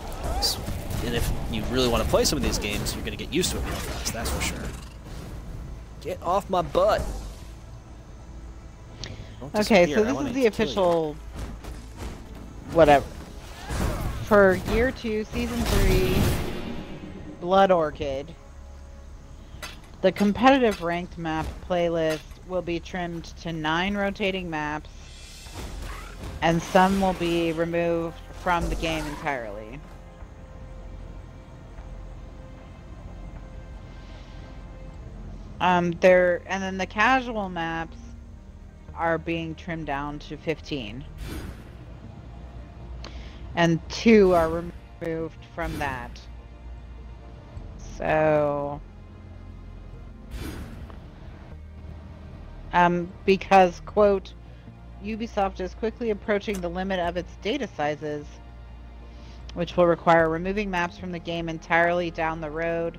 And if you really want to play some of these games, you're going to get used to it real fast, that's for sure. Get off my butt! Okay, so this is the official... whatever. For Year 2, Season 3, Blood Orchid, the competitive ranked map playlist will be trimmed to 9 rotating maps, and some will be removed from the game entirely. And then the casual maps are being trimmed down to 15. And 2 are removed from that. So... because, quote, Ubisoft is quickly approaching the limit of its data sizes, which will require removing maps from the game entirely down the road,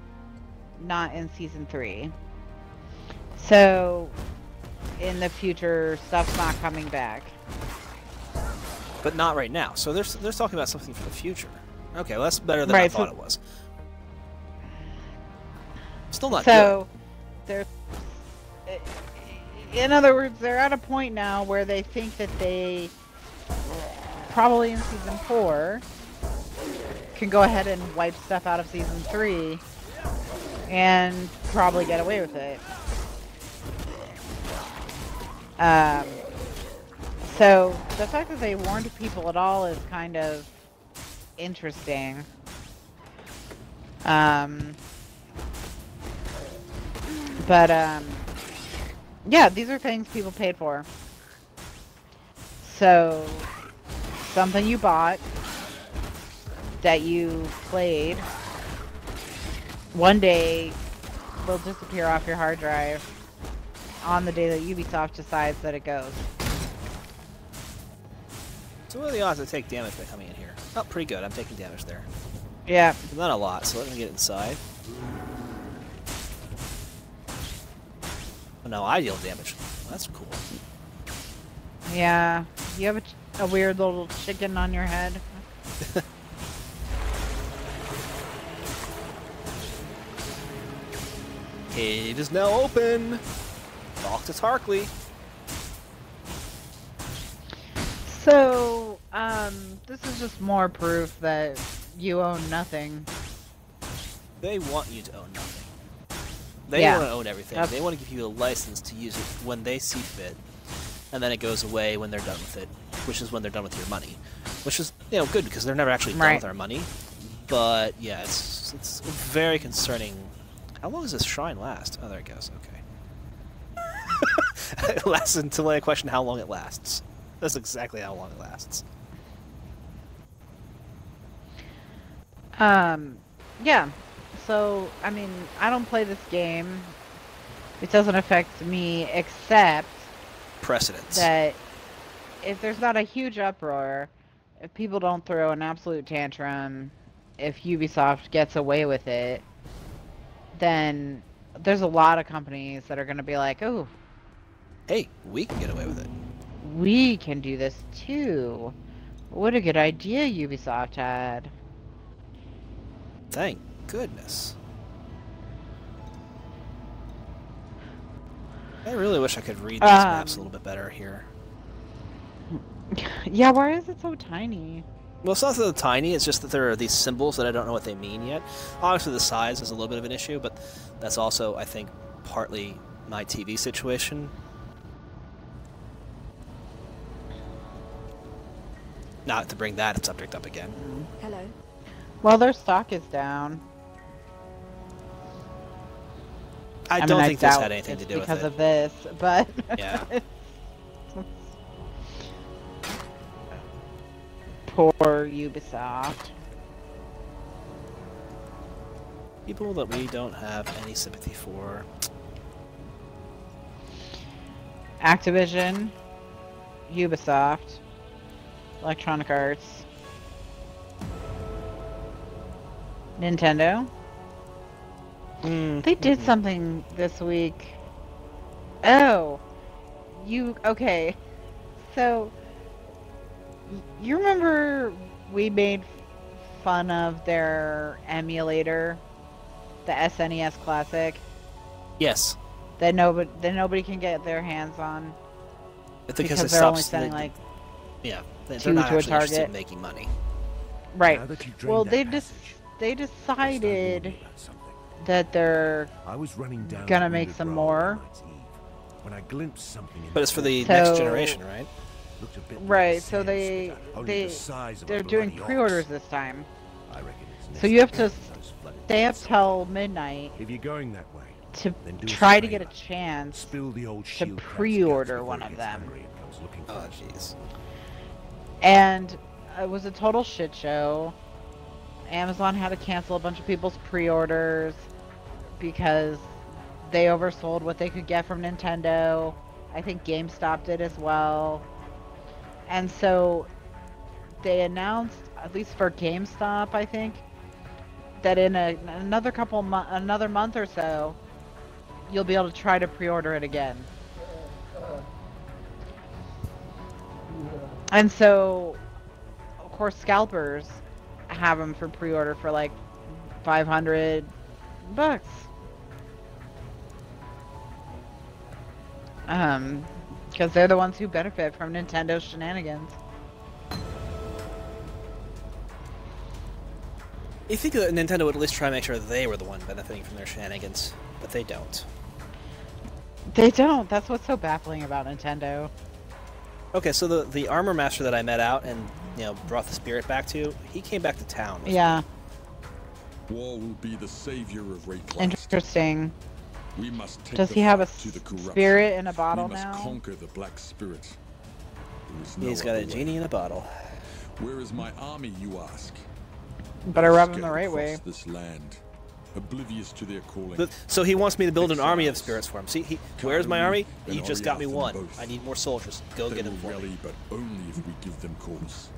not in Season 3. So, in the future, stuff's not coming back. But not right now. So they're talking about something for the future. Okay, well that's better than I thought it was. Still not good. So, in other words, they're at a point now where they think that they, probably in Season 4, can go ahead and wipe stuff out of Season 3 and probably get away with it. So the fact that they warned people at all is kind of interesting. Yeah, these are things people paid for. So, something you bought that you played one day will disappear off your hard drive on the day that Ubisoft decides that it goes. So what are the odds I take damage by coming in here? Oh, pretty good. I'm taking damage there. Yeah. Not a lot, so let me get inside. Oh, no, I deal damage. That's cool. Yeah. You have a weird little chicken on your head. Cave is now open. Talk to Tarkley. So, this is just more proof that you own nothing. They want you to own nothing. They Yeah. want to own everything. They want to give you a license to use it when they see fit, and then it goes away when they're done with it, which is when they're done with your money. Which is, you know, good because they're never actually done with our money. But yeah, it's very concerning. How long does this shrine last? Oh, there it goes. Okay. It lasts until I question how long it lasts. That's exactly how long it lasts. Yeah. So, I mean, I don't play this game. It doesn't affect me except precedence. That if there's not a huge uproar, if people don't throw an absolute tantrum, if Ubisoft gets away with it, then there's a lot of companies that are going to be like, oh, hey, we can get away with it. We can do this too. What a good idea Ubisoft had. Thank goodness. I really wish I could read these maps a little bit better here. Yeah, why is it so tiny? Well, it's not that they're tiny, it's just that there are these symbols that I don't know what they mean yet. Obviously the size is a little bit of an issue, but that's also, I think, partly my TV situation. Not to bring that subject up again. Hello. Well, their stock is down. I don't think this had anything to do with it. Because of this, but... Yeah. Poor Ubisoft. People that we don't have any sympathy for. Activision, Ubisoft, Electronic Arts, Nintendo. They did something this week. Oh, okay. So, you remember we made fun of their emulator, the SNES Classic? Yes. That nobody can get their hands on. Because they're only sending like they're not to a actually interested target. in making money. Right. Well, they decided that they're gonna make some more. When I glimpsed something but it's for the next generation, right? Right. So they're doing pre-orders this time. So you have to stay up till midnight. If you're going that way, to try to get a chance to pre-order one of them. Oh, jeez. And it was a total shit show. Amazon had to cancel a bunch of people's pre-orders because they oversold what they could get from Nintendo. I think GameStop did as well. And so they announced, at least for GameStop, I think, that in another month or so, you'll be able to try to pre-order it again. And so, of course, scalpers have them for pre-order for like $500. Because they're the ones who benefit from Nintendo's shenanigans. You think that Nintendo would at least try to make sure they were the one benefiting from their shenanigans, but they don't. They don't. That's what's so baffling about Nintendo. Okay, so the armor master that I met out and brought the spirit back to, he came back to town. Yeah. War will be the savior of Rayclast. Interesting. We must take Does the he have a fight to the corruption. spirit in a bottle we must now? conquer the black spirit. There is no He's got a other way. genie in a bottle. Where is my army, you ask? Better rub him the Scattered right across way. this land, oblivious to their calling. So he wants me to build an army of Exiles. spirits for him. See, where's my army? and You just got me Oriath one. them both. I need more soldiers. Go They get them will for me. rally, but only if we give them cause.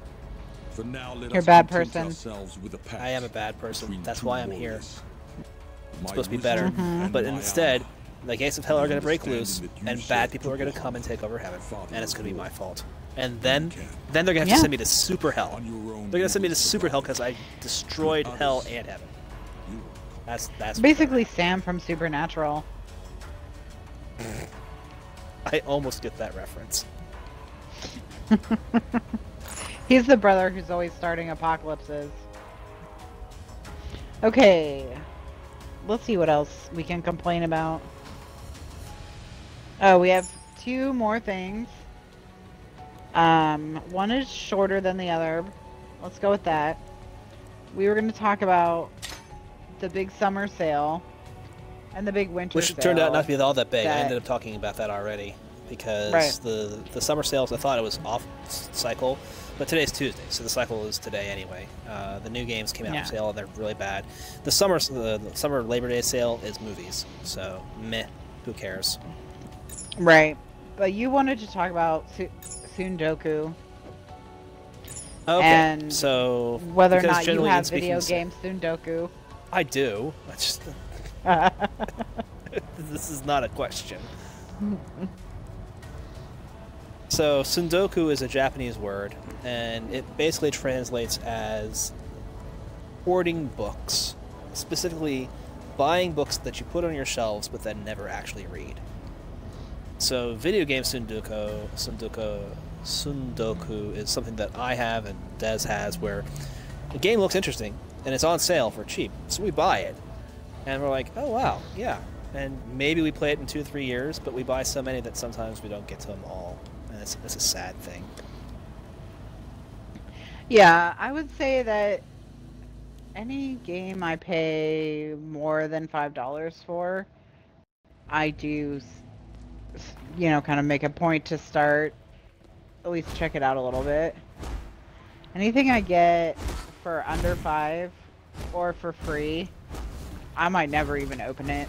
For now, let You're a us bad content person. ourselves with a pact I am a bad person. between That's two why I'm here. warriors. It's My supposed to be wisdom better, and but my instead, armor. the gates of hell are going to break Understanding loose, that you and serve bad people are the going to one, come and take over heaven, Father and it's of going to be war. my fault. And then can. they're going to have to Yeah. send me to super hell. On your own, They're going to you send me will to super hell survive. because I destroyed Others. hell and heaven. You will That's Basically Sam from Supernatural. I almost get that reference. He's the brother who's always starting apocalypses. Okay. Let's see what else we can complain about. Oh, we have 2 more things. One is shorter than the other. Let's go with that. We were going to talk about the big summer sale and the big winter Which sale. turned out not to be all that big. I that- ended up talking about that already because Right. the summer sales, I thought it was off cycle, but today's Tuesday, so the cycle is today anyway. The new games came out Yeah. for sale and they're really bad. The summer Labor Day sale is movies, so meh, who cares? Right. But you wanted to talk about Sundoku. Okay, And so Whether or because not you generally have speaking, video game Sundoku. I do. I just this is not a question. So, Sundoku is a Japanese word, and it basically translates as hoarding books. Specifically, buying books that you put on your shelves but then never actually read. So, video game Sundoku is something that I have and Des has, where the game looks interesting, and it's on sale for cheap, so we buy it. And we're like, oh wow, yeah. And maybe we play it in 2 or 3 years, but we buy so many that sometimes we don't get to them all. And it's a sad thing. Yeah, I would say that any game I pay more than $5 for, I do, kind of make a point to start, at least check it out a little bit. Anything I get for under 5 or for free, I might never even open it.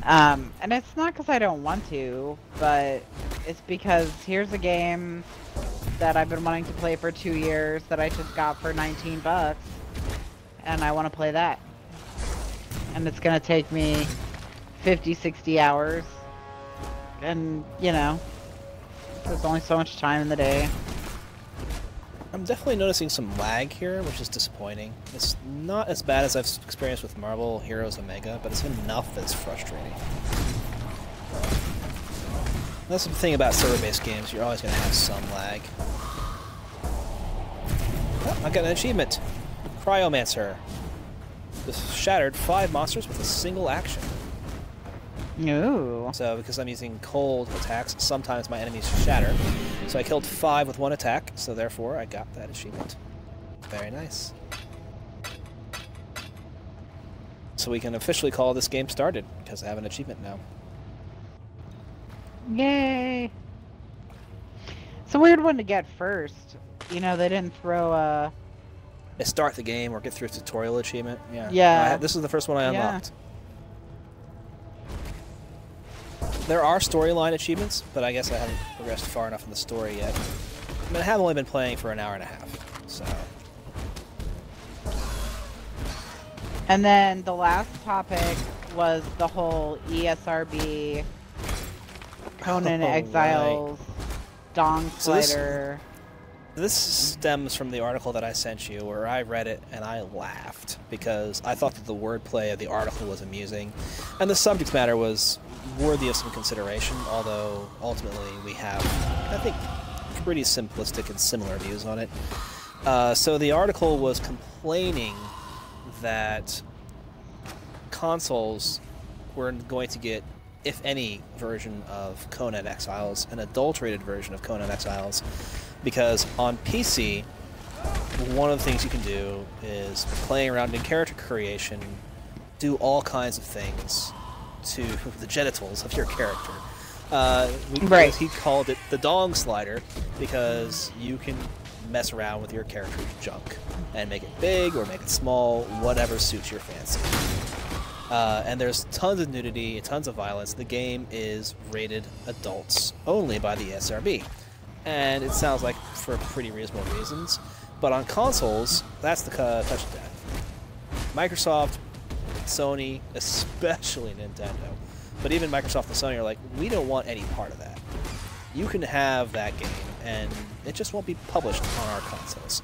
And it's not because I don't want to, but it's because here's a game that I've been wanting to play for 2 years that I just got for 19 bucks, and I want to play that. And it's going to take me 50, 60 hours, and, there's only so much time in the day. I'm definitely noticing some lag here, which is disappointing. It's not as bad as I've experienced with Marvel Heroes Omega, but it's enough that it's frustrating. That's the thing about server-based games, you're always going to have some lag. Oh, I got an achievement. Cryomancer. This shattered 5 monsters with a single action. Ooh. So, because I'm using cold attacks, sometimes my enemies shatter. So I killed 5 with 1 attack, so therefore I got that achievement. Very nice. So we can officially call this game started, because I have an achievement now. Yay! It's a weird one to get first. They didn't throw Start the game or get through a tutorial achievement. Yeah. Yeah. This is the first one I Yeah. unlocked. There are storyline achievements, but I guess I haven't progressed far enough in the story yet. I mean, I have only been playing for an hour and a half, so... And then the last topic was the whole ESRB Conan Oh, Exiles Dong So this- Slider. This stems from the article that I sent you, where I read it and I laughed, because I thought that the wordplay of the article was amusing, and the subject matter was worthy of some consideration, although ultimately we have, I think, pretty simplistic and similar views on it. So the article was complaining that consoles were going to get, if any, version of Conan Exiles, an adulterated version of Conan Exiles, because on PC, one of the things you can do is, playing around in character creation, do all kinds of things to the genitals of your character. Right. He called it the dong slider, because you can mess around with your character's junk and make it big or make it small, whatever suits your fancy. And there's tons of nudity, tons of violence. The game is rated adults only by the ESRB. And it sounds like for pretty reasonable reasons. But on consoles, that's the touch of death. Microsoft, Sony, especially Nintendo, but even Microsoft and Sony are like, we don't want any part of that. You can have that game, and it just won't be published on our consoles.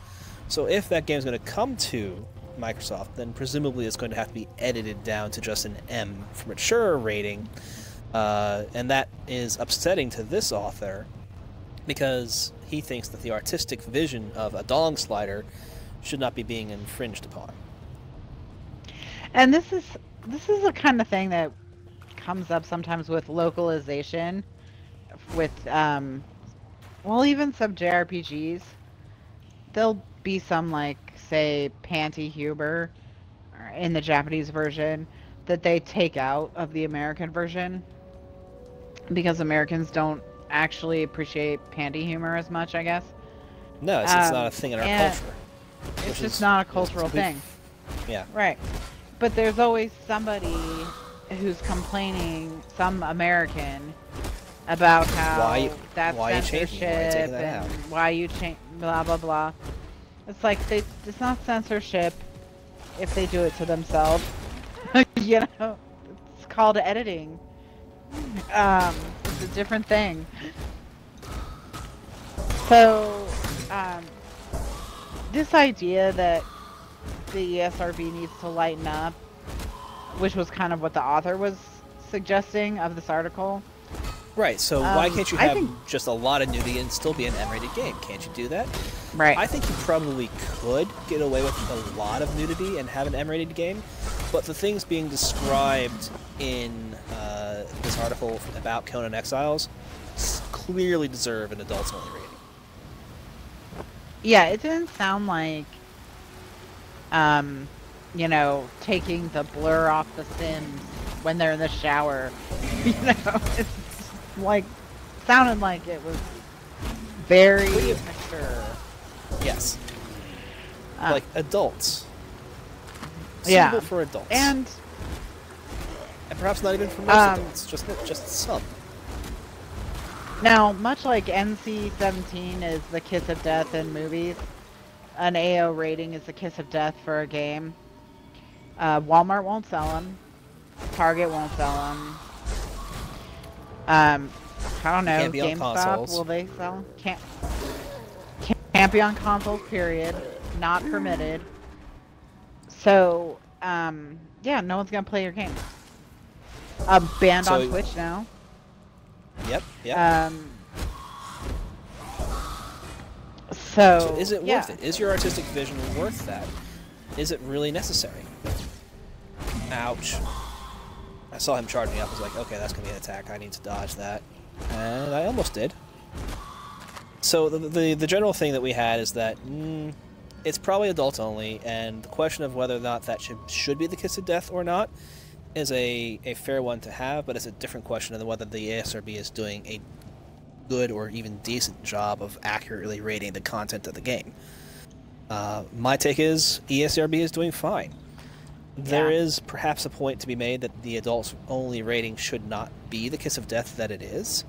So if that game is going to come to Microsoft, then presumably it's going to have to be edited down to just an M for mature rating, and that is upsetting to this author because he thinks that the artistic vision of a dong slider should not be being infringed upon. And this is the kind of thing that comes up sometimes with localization, with well, even some JRPGs. There'll be some, like, say, panty humor in the Japanese version that they take out of the American version because Americans don't actually appreciate panty humor as much, I guess. No, it's not a thing in our culture. It's just not a cultural thing. Yeah. Right. But there's always somebody who's complaining, some American, about how that's censorship and why you change, blah, blah, blah. It's like, it's not censorship if they do it to themselves. You know? It's called editing. It's a different thing. So, this idea that the ESRB needs to lighten up, which was kind of what the author was suggesting of this article. Right, so why can't you have just a lot of nudity and still be an M-rated game? Can't you do that? Right. I think you probably could get away with a lot of nudity and have an M-rated game, but the things being described in this article about Conan Exiles clearly deserve an adults-only rating. Yeah, it didn't sound like, you know, taking the blur off the Sims when they're in the shower. You know, it's like, sounded like it was very mature. Yes. Like adults. Yeah. Suitable for adults. And perhaps not even for most adults, just some. Now, much like NC-17 is the kiss of death in movies, an AO rating is the kiss of death for a game. Walmart won't sell them. Target won't sell them. I don't know. Can't be on GameStop, consoles. will they sell? Can't be on consoles, period. Not permitted. So, yeah, no one's gonna play your game. Banned on Twitch now. Yep. So is it worth it? Is your artistic vision worth that? Is it really necessary? Ouch. I saw him charge me up. I was like, okay, that's going to be an attack. I need to dodge that. And I almost did. So the general thing that we had is that it's probably adults only, and the question of whether or not that should be the kiss of death or not is a fair one to have, but it's a different question than whether the ESRB is doing a good or even decent job of accurately rating the content of the game. My take is ESRB is doing fine. There is perhaps a point to be made that the adults-only rating should not be the kiss of death that it is,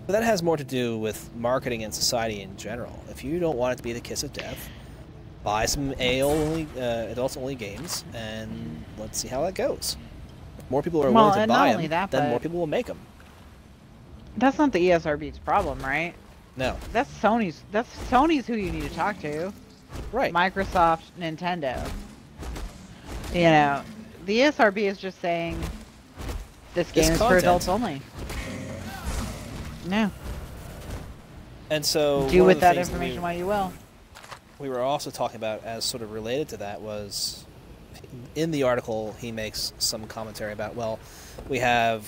but that has more to do with marketing and society in general. If you don't want it to be the kiss of death, buy some adults-only games, and let's see how that goes. If more people are willing to buy them, then more people will make them. That's not the ESRB's problem, right? No. That's Sony's who you need to talk to. Right. Microsoft, Nintendo. You know, the ESRB is just saying this game is for adults only. No. And so do with that information what you will. we were also talking about, as sort of related to that, was in the article he makes some commentary about, well, we have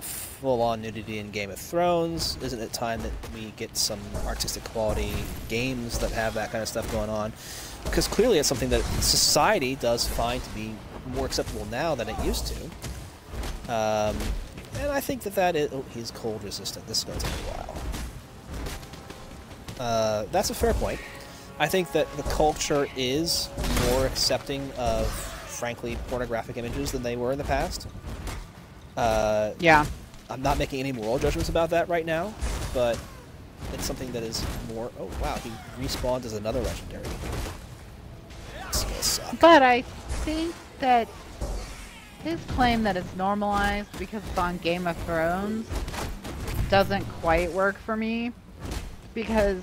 full-on nudity in Game of Thrones. Isn't it time that we get some artistic quality games that have that kind of stuff going on? Because clearly it's something that society does find to be more acceptable now than it used to. And I think that is... Oh, he's cold resistant. This is going to take a while. That's a fair point. I think that the culture is more accepting of, frankly, pornographic images than they were in the past. Yeah. I'm not making any moral judgments about that right now, but it's something that is more... Oh, wow, he respawned as another legendary. This is gonna suck. But I think that his claim that it's normalized because it's on Game of Thrones doesn't quite work for me, because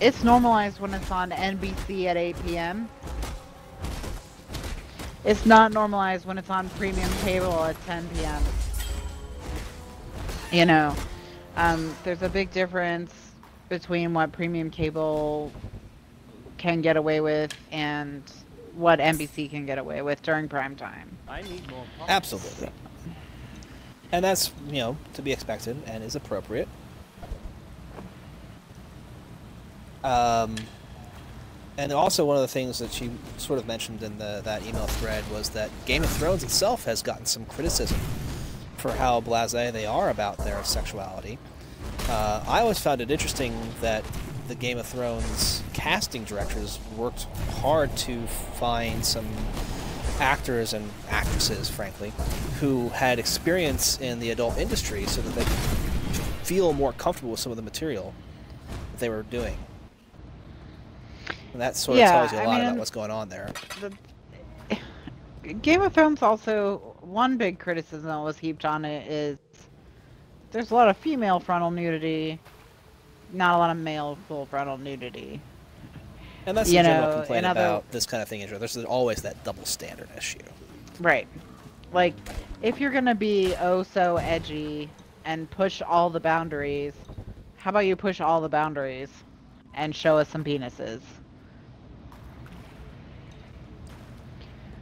it's normalized when it's on NBC at 8 p.m. It's not normalized when it's on premium cable at 10 p.m. You know, there's a big difference between what premium cable can get away with and what NBC can get away with during prime time. I need more. Absolutely. And that's, you know, to be expected and is appropriate. And also one of the things that she sort of mentioned in that email thread was that Game of Thrones itself has gotten some criticism for how blasé they are about their sexuality. I always found it interesting that the Game of Thrones casting directors worked hard to find some actors and actresses, frankly, who had experience in the adult industry so that they could feel more comfortable with some of the material that they were doing. And that sort of tells you a lot about what's going on there. Game of Thrones also, one big criticism that was heaped on it is there's a lot of female frontal nudity, not a lot of male full frontal nudity. And that's the general complaint about this kind of thing. There's always that double standard issue. Right. Like, if you're going to be oh so edgy and push all the boundaries, how about you push all the boundaries and show us some penises?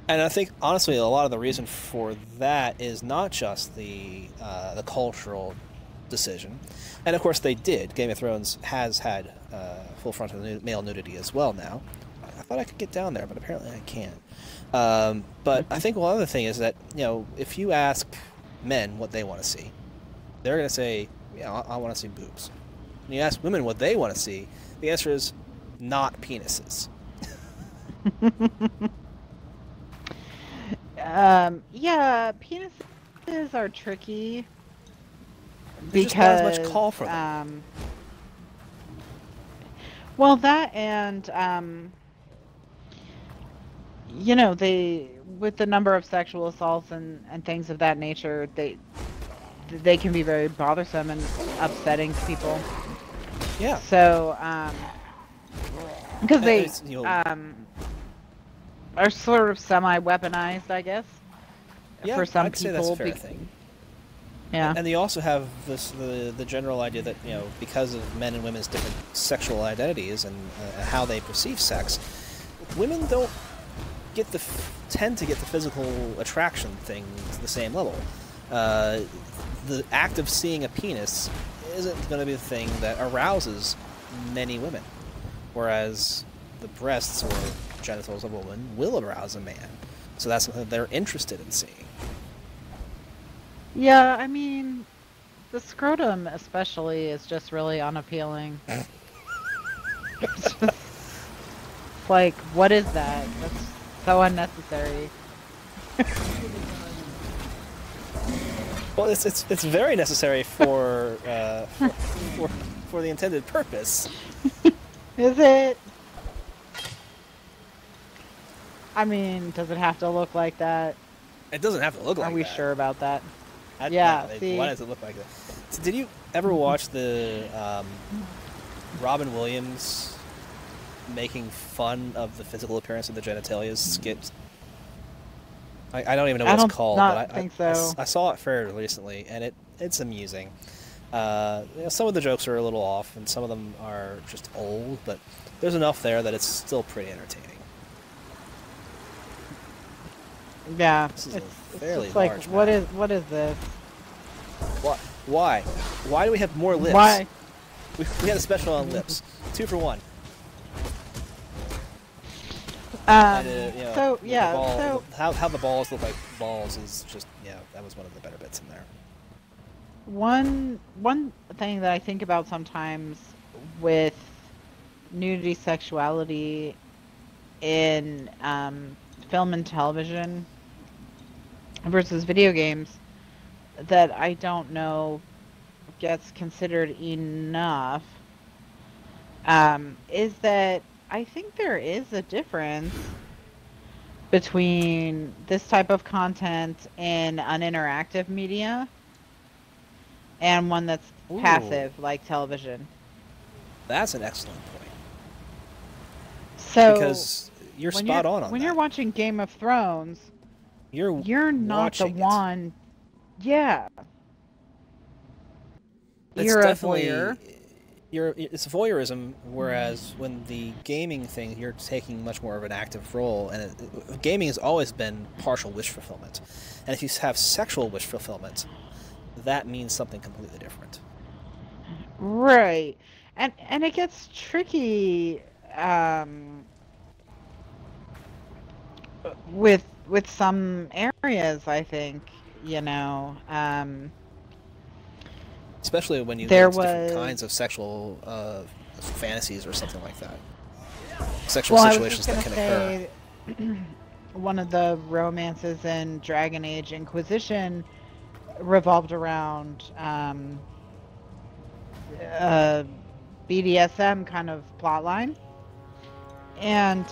And I think, honestly, a lot of the reason for that is not just the cultural decision. And, of course, they did. Game of Thrones has had full frontal male nudity as well now. I thought I could get down there, but apparently I can't. But I think one other thing is that, you know, if you ask men what they want to see, they're going to say, yeah, I want to see boobs. When you ask women what they want to see, the answer is not penises. Yeah, penises are tricky There's because just not as much call for them. Well, that and you know, with the number of sexual assaults and things of that nature, they can be very bothersome and upsetting to people. Yeah. So because they are sort of semi-weaponized, I guess. Yeah, for some I'd say people. that's a fair thing. Yeah. And they also have the general idea that, you know, because of men and women's different sexual identities and how they perceive sex, women don't tend to get the physical attraction thing to the same level. The act of seeing a penis isn't going to be the thing that arouses many women, whereas the breasts or genitals of a woman will arouse a man. So that's something they're interested in seeing. Yeah, I mean, the scrotum especially is just really unappealing. It's just like, what is that? That's so unnecessary. Well, it's very necessary for the intended purpose. Is it? I mean, does it have to look like that? It doesn't have to look like that. Are we sure about that? Yeah. See? Why does it look like that? So did you ever watch the Robin Williams making fun of the physical appearance of the genitalia skit? I don't even know what it's called, but I think so. I saw it fairly recently, and it's amusing. Some of the jokes are a little off, and some of them are just old, but there's enough there that it's still pretty entertaining. Yeah, This is it's fairly just like, large what map. is this? Why? Why do we have more lips? Why? We had a special on lips. 2 for 1. So yeah, so how the balls look like balls is just, yeah, that was one of the better bits in there. one thing that I think about sometimes with nudity, sexuality in film and television versus video games that I don't know gets considered enough is that I think there is a difference between this type of content in an interactive media and one that's passive, like television. That's an excellent point. So, because you're spot on when that. you're watching Game of Thrones, you're not the one. Yeah. You're a voyeur. It's voyeurism, whereas when the gaming thing, you're taking much more of an active role, and gaming has always been partial wish fulfillment. And if you have sexual wish fulfillment, that means something completely different. Right. And it gets tricky with some areas, I think, you know. Especially when you there get different kinds of sexual fantasies or something like that. Sexual well, situations that can occur. One of the romances in Dragon Age Inquisition revolved around BDSM kind of plotline. And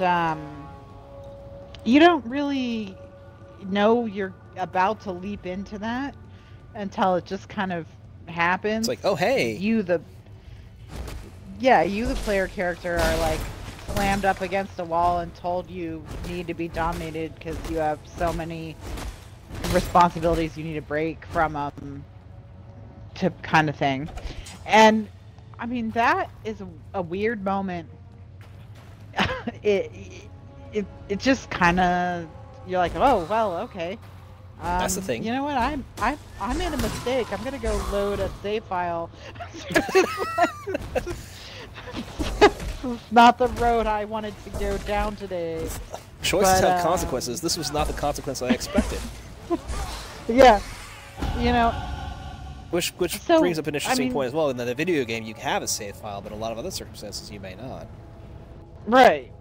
you don't really know you're about to leap into that until it just kind of happens. It's like, oh hey, you the player character are like slammed up against a wall and told you need to be dominated because you have so many responsibilities you need to break from to kind of thing. And I mean, that is a weird moment. it just kind of, you're like, oh well, okay. That's the thing. You know what? I made a mistake. I'm gonna go load a save file. This is not the road I wanted to go down today. Choices have consequences. This was not the consequence I expected. Yeah, you know. Which brings up an interesting point as well. In the video game, you have a save file, but in a lot of other circumstances, you may not. Right.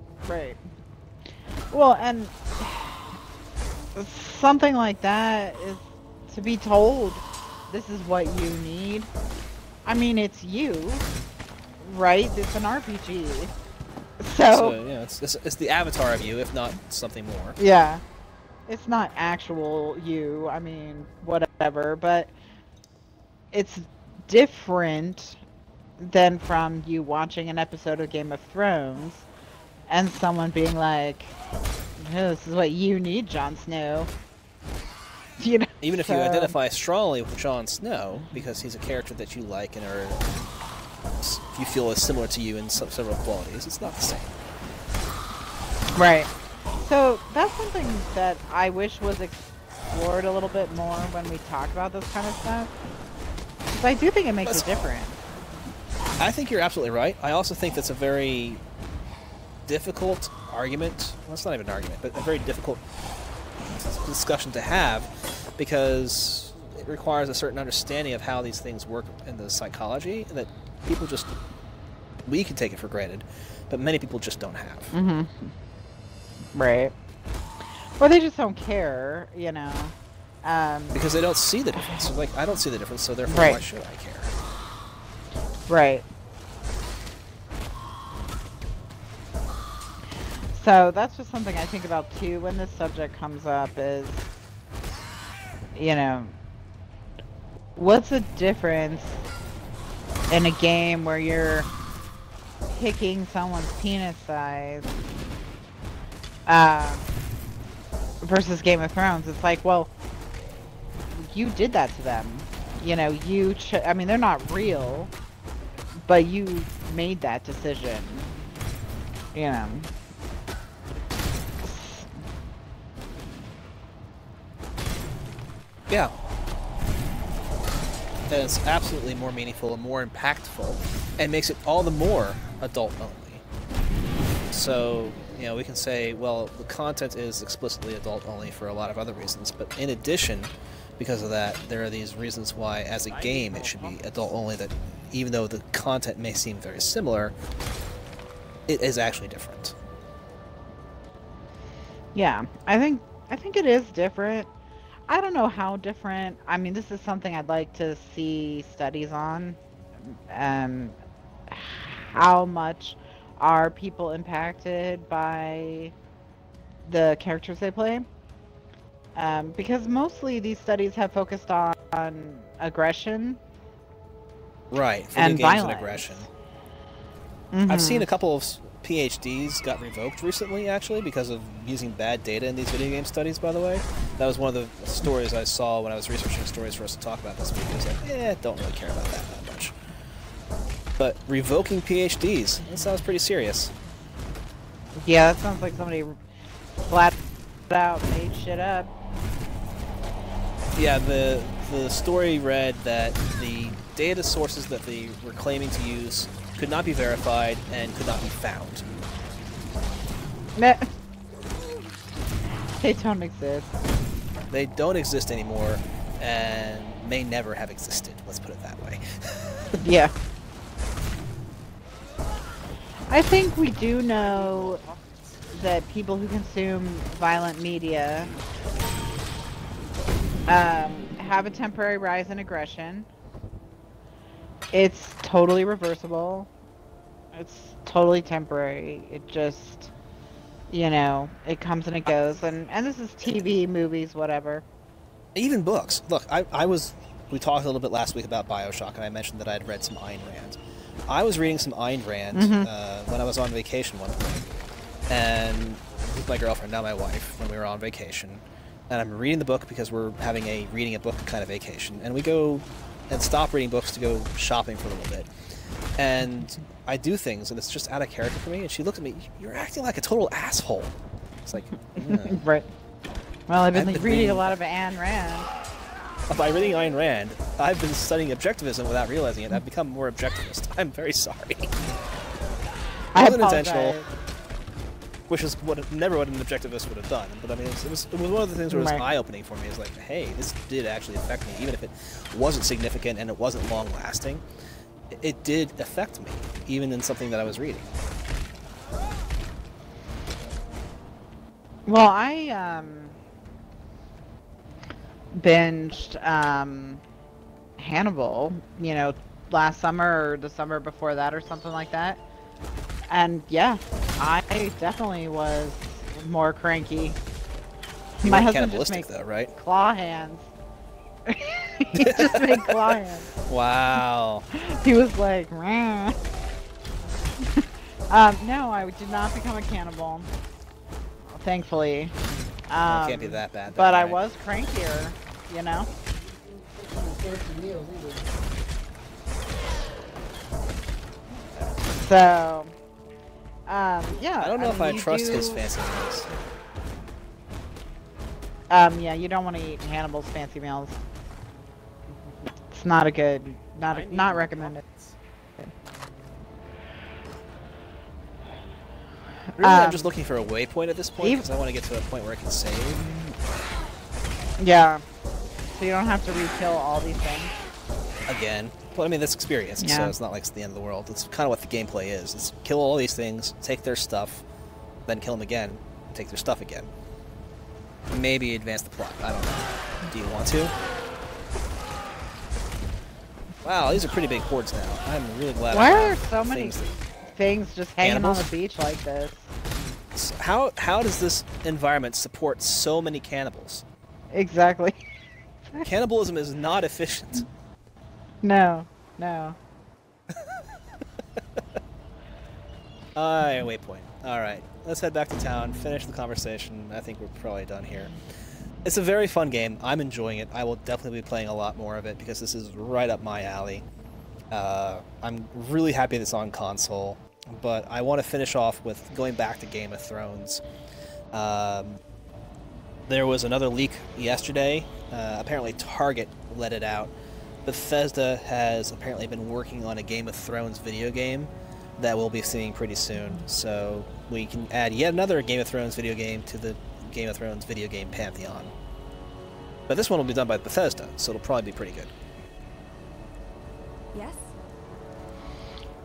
Well, and something like that is to be told, this is what you need. I mean, it's you, right? It's an RPG. So yeah, it's the avatar of you, if not something more. Yeah. It's not actual you, I mean, whatever, but it's different than from you watching an episode of Game of Thrones and someone being like, oh, this is what you need, Jon Snow. You know, even if you identify strongly with Jon Snow, because he's a character that you like and you feel is similar to you in several qualities, it's not the same. Right. So that's something that I wish was explored a little bit more when we talk about this kind of stuff. Because I do think it makes a difference. I think you're absolutely right. I also think that's a very difficult argument. Well, it's not even an argument, but a very difficult discussion to have, because it requires a certain understanding of how these things work in the psychology that people just, we can take it for granted, but many people just don't have. Mm-hmm. Right. Or they just don't care, you know. Because they don't see the difference. So, like, I don't see the difference, so therefore why should I care? Right. So that's just something I think about too when this subject comes up is, you know, what's the difference in a game where you're picking someone's penis size versus Game of Thrones? It's like, well, you did that to them. you know, I mean, they're not real, but you made that decision, you know. Yeah. And it's absolutely more meaningful and more impactful, and makes it all the more adult only. So, you know, we can say, well, the content is explicitly adult only for a lot of other reasons, but in addition, because of that, there are these reasons why, as a game, it should be adult only, that even though the content may seem very similar, it is actually different. Yeah, I think it is different. I don't know how different. I mean, this is something I'd like to see studies on. How much are people impacted by the characters they play? Because mostly these studies have focused on aggression. Right, video and games violence. and aggression. Mm-hmm. I've seen a couple of PhDs got revoked recently, actually, because of using bad data in these video game studies, by the way. That was one of the stories I saw when I was researching stories for us to talk about this week. I was like, don't really care about that much. But revoking PhDs, that sounds pretty serious. Yeah, that sounds like somebody flat out made shit up. Yeah, the story read that the data sources that they were claiming to use could not be verified and could not be found. They don't exist. They don't exist anymore, and may never have existed, let's put it that way. Yeah. I think we do know that people who consume violent media have a temporary rise in aggression. It's totally reversible. It's totally temporary. It just, you know, it comes and it goes. And this is TV, movies, whatever. Even books. Look, we talked a little bit last week about BioShock, and I mentioned that I had read some Ayn Rand. I was reading some Ayn Rand when I was on vacation one point, and with my girlfriend, now my wife, when we were on vacation. And I'm reading the book because we're having a reading a book kind of vacation, and we go and stop reading books to go shopping for a little bit. And I do things, and it's just out of character for me, and she looks at me, you're acting like a total asshole. It's like, Right. Well, I've been reading a lot of Ayn Rand. By reading Ayn Rand, I've been studying objectivism without realizing it. I've become more objectivist. I'm very sorry. It wasn't intentional, which is never what an objectivist would have done. But I mean, it was one of the things where it was eye-opening for me. It's like, hey, this did actually affect me, even if it wasn't significant and it wasn't long-lasting. It did affect me, even in something that I was reading. Well, I binged Hannibal, you know, last summer or the summer before that or something like that. And yeah, I definitely was more cranky. My husband just makes though, right? Claw hands. He just made claw hands. Wow. He was like, no, I did not become a cannibal. Thankfully. Well, it can't be that bad. But I was crankier, you know? So, yeah. I don't know if I trust his fancy meals. Yeah, you don't want to eat Hannibal's fancy meals. It's not a good, not recommended. Really, I'm just looking for a waypoint at this point because I want to get to a point where I can save. Yeah, so you don't have to re-kill all these things. Again. Well, I mean, that's experience, so it's not like it's the end of the world. It's kind of what the gameplay is. It's kill all these things, take their stuff, then kill them again, take their stuff again. Maybe advance the plot. I don't know. Do you want to? Wow, these are pretty big hordes now. I'm really glad. Why are so many things just hanging on the beach like this? How does this environment support so many cannibals? Exactly. Cannibalism is not efficient. No, no. Waypoint. Alright, let's head back to town, finish the conversation. I think we're probably done here. It's a very fun game. I'm enjoying it. I will definitely be playing a lot more of it because this is right up my alley. I'm really happy that it's on console, but I want to finish off with going back to Game of Thrones. There was another leak yesterday. Apparently Target let it out. Bethesda has apparently been working on a Game of Thrones video game that we'll be seeing pretty soon. So we can add yet another Game of Thrones video game to the Game of Thrones video game pantheon. But this one will be done by Bethesda, so it'll probably be pretty good. Yes?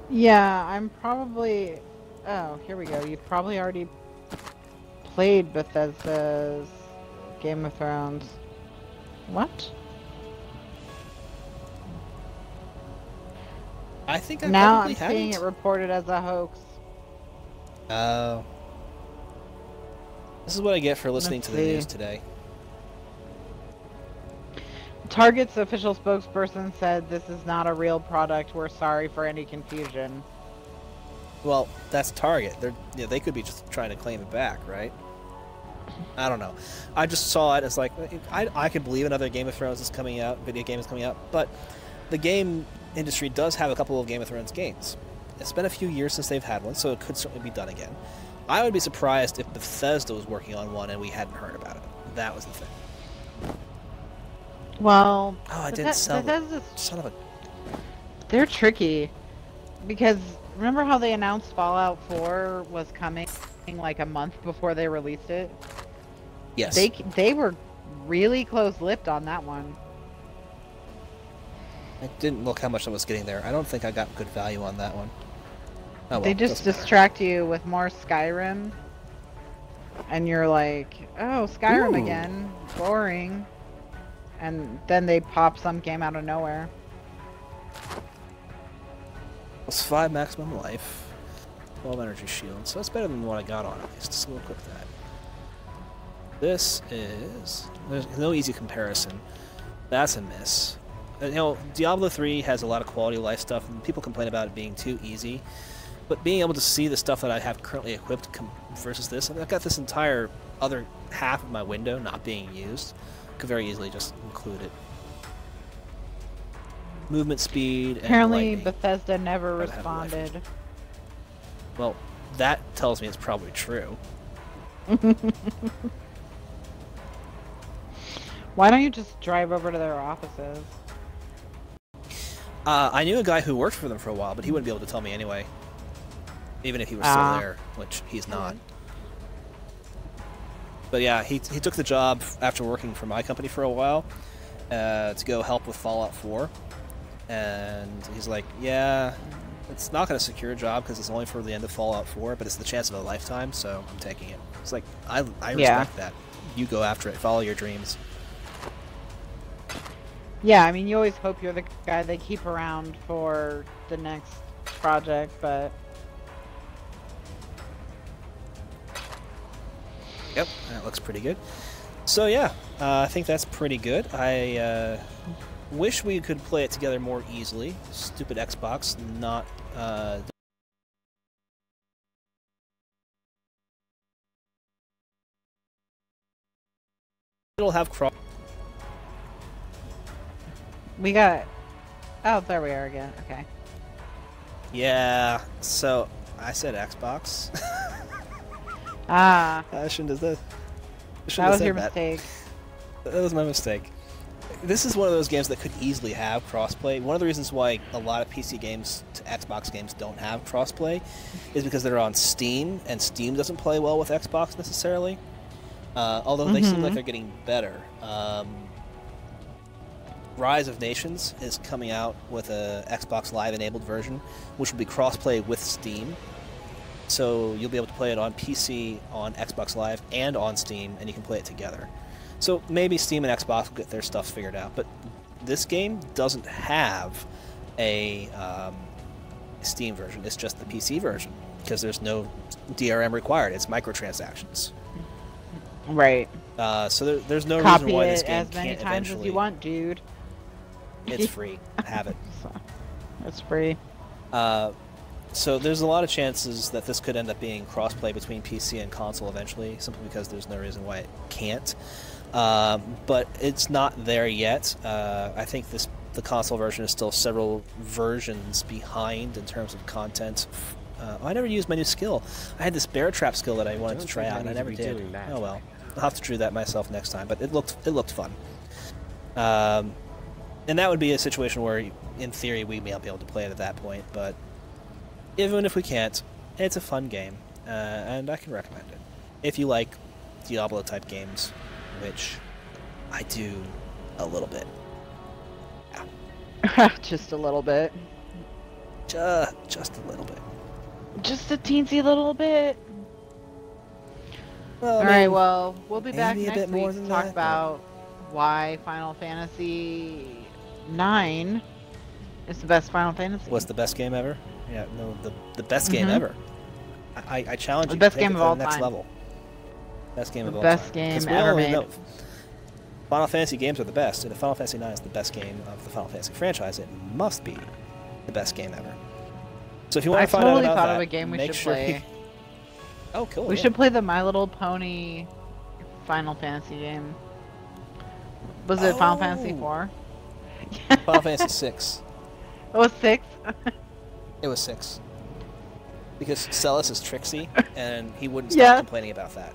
Yeah, I'm probably... Oh, here we go. You probably already played Bethesda's Game of Thrones. What? I think I now probably I'm seeing haven't. it reported as a hoax. Oh. This is what I get for listening Let's to the see. news today. Target's official spokesperson said this is not a real product. We're sorry for any confusion. Well, that's Target. They could be just trying to claim it back, right? I don't know. I just saw it as like, I could believe another Game of Thrones is coming out, video game is coming out, but the game industry does have a couple of Game of Thrones games. It's been a few years since they've had one, so it could certainly be done again. I would be surprised if Bethesda was working on one and we hadn't heard about it. That was the thing. Well, Oh, I didn't sell it. Bethesda's... Son of a... They're tricky. Because remember how they announced Fallout 4 was coming like a month before they released it? Yes. They were really close-lipped on that one. I didn't look how much I was getting there. I don't think I got good value on that one. Oh, well, They just doesn't matter. distract you with more Skyrim. And you're like, oh, Skyrim Ooh. again. Boring. And then they pop some game out of nowhere. Plus 5 maximum life. 12 energy shield. So that's better than what I got on at least. So we'll equip that. This is... There's no easy comparison. That's a miss. You know, Diablo 3 has a lot of quality of life stuff, and people complain about it being too easy. But being able to see the stuff that I have currently equipped versus this, I mean, I've got this entire other half of my window not being used. Could very easily just include it. Movement speed and Apparently lightning. Bethesda never I'd have life. responded. Well, that tells me it's probably true. Why don't you just drive over to their offices? I knew a guy who worked for them for a while, but he wouldn't be able to tell me anyway. Even if he was still there, which he's not. But yeah, he took the job after working for my company for a while to go help with Fallout 4. And he's like, yeah, it's not going to secure a job because it's only for the end of Fallout 4, but it's the chance of a lifetime, so I'm taking it. It's like, I respect that. You go after it. Follow your dreams. Yeah, I mean, you always hope you're the guy they keep around for the next project, but... Yep, that looks pretty good. So yeah, I think that's pretty good. I wish we could play it together more easily. Stupid Xbox, not... It'll have cross... We got... Oh, there we are again. Okay. Yeah, so I said Xbox. Ah, I shouldn't have said that was your mistake. That was my mistake. This is one of those games that could easily have crossplay. One of the reasons why a lot of PC games to Xbox games don't have crossplay is because they're on Steam, and Steam doesn't play well with Xbox necessarily. Although they seem like they're getting better. Rise of Nations is coming out with a Xbox Live enabled version, which will be crossplay with Steam. So you'll be able to play it on PC, on Xbox Live, and on Steam, and you can play it together. So maybe Steam and Xbox will get their stuff figured out, but this game doesn't have a Steam version. It's just the PC version, because there's no DRM required. It's microtransactions. Right. So there's no Copy reason why this it game as many can't times eventually... as you want, dude. It's free. Have it. It's free. So there's a lot of chances that this could end up being crossplay between PC and console eventually, simply because there's no reason why it can't. but it's not there yet. I think the console version is still several versions behind in terms of content. I never used my new skill. I had this bear trap skill that I wanted to try out, and I never did. Oh well, I'll have to do that myself next time. But it looked fun. And that would be a situation where, in theory, we may not be able to play it at that point. But even if we can't, it's a fun game, and I can recommend it if you like Diablo-type games, which I do a little bit. Just a little bit. Just a little bit. Just a teensy little bit. Well, Alright, well, we'll be back maybe a next bit more week to than talk that, about why Final Fantasy IX is the best Final Fantasy. What's the best game ever? Yeah, no, the best game ever. I challenge you the best to take game it of to all the next time. level. Best game of all Best time. game 'Cause we ever all made. know Final Fantasy games are the best, and if Final Fantasy IX is the best game of the Final Fantasy franchise, it must be the best game ever. So if you want to find out about thought that, of a game we make should sure play. Oh, cool. We should play the My Little Pony Final Fantasy game. Was it Final Fantasy 4? Final Fantasy 6. It was 6? It was 6. Because Celis is tricksy, and he wouldn't stop complaining about that.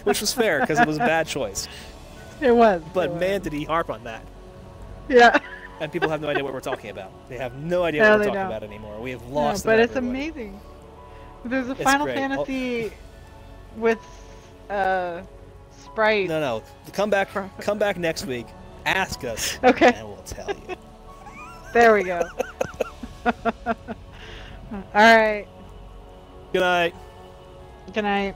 Which was fair, because it was a bad choice. It was. But man, did he harp on that. Yeah. And people have no idea what we're talking about. They have no idea what we're talking about anymore. We have lost but it's everybody. amazing. There's a Final Fantasy with Sprite. No. Come back next week. Ask us. Okay. And we'll tell you. There we go. All right. Good night. Good night.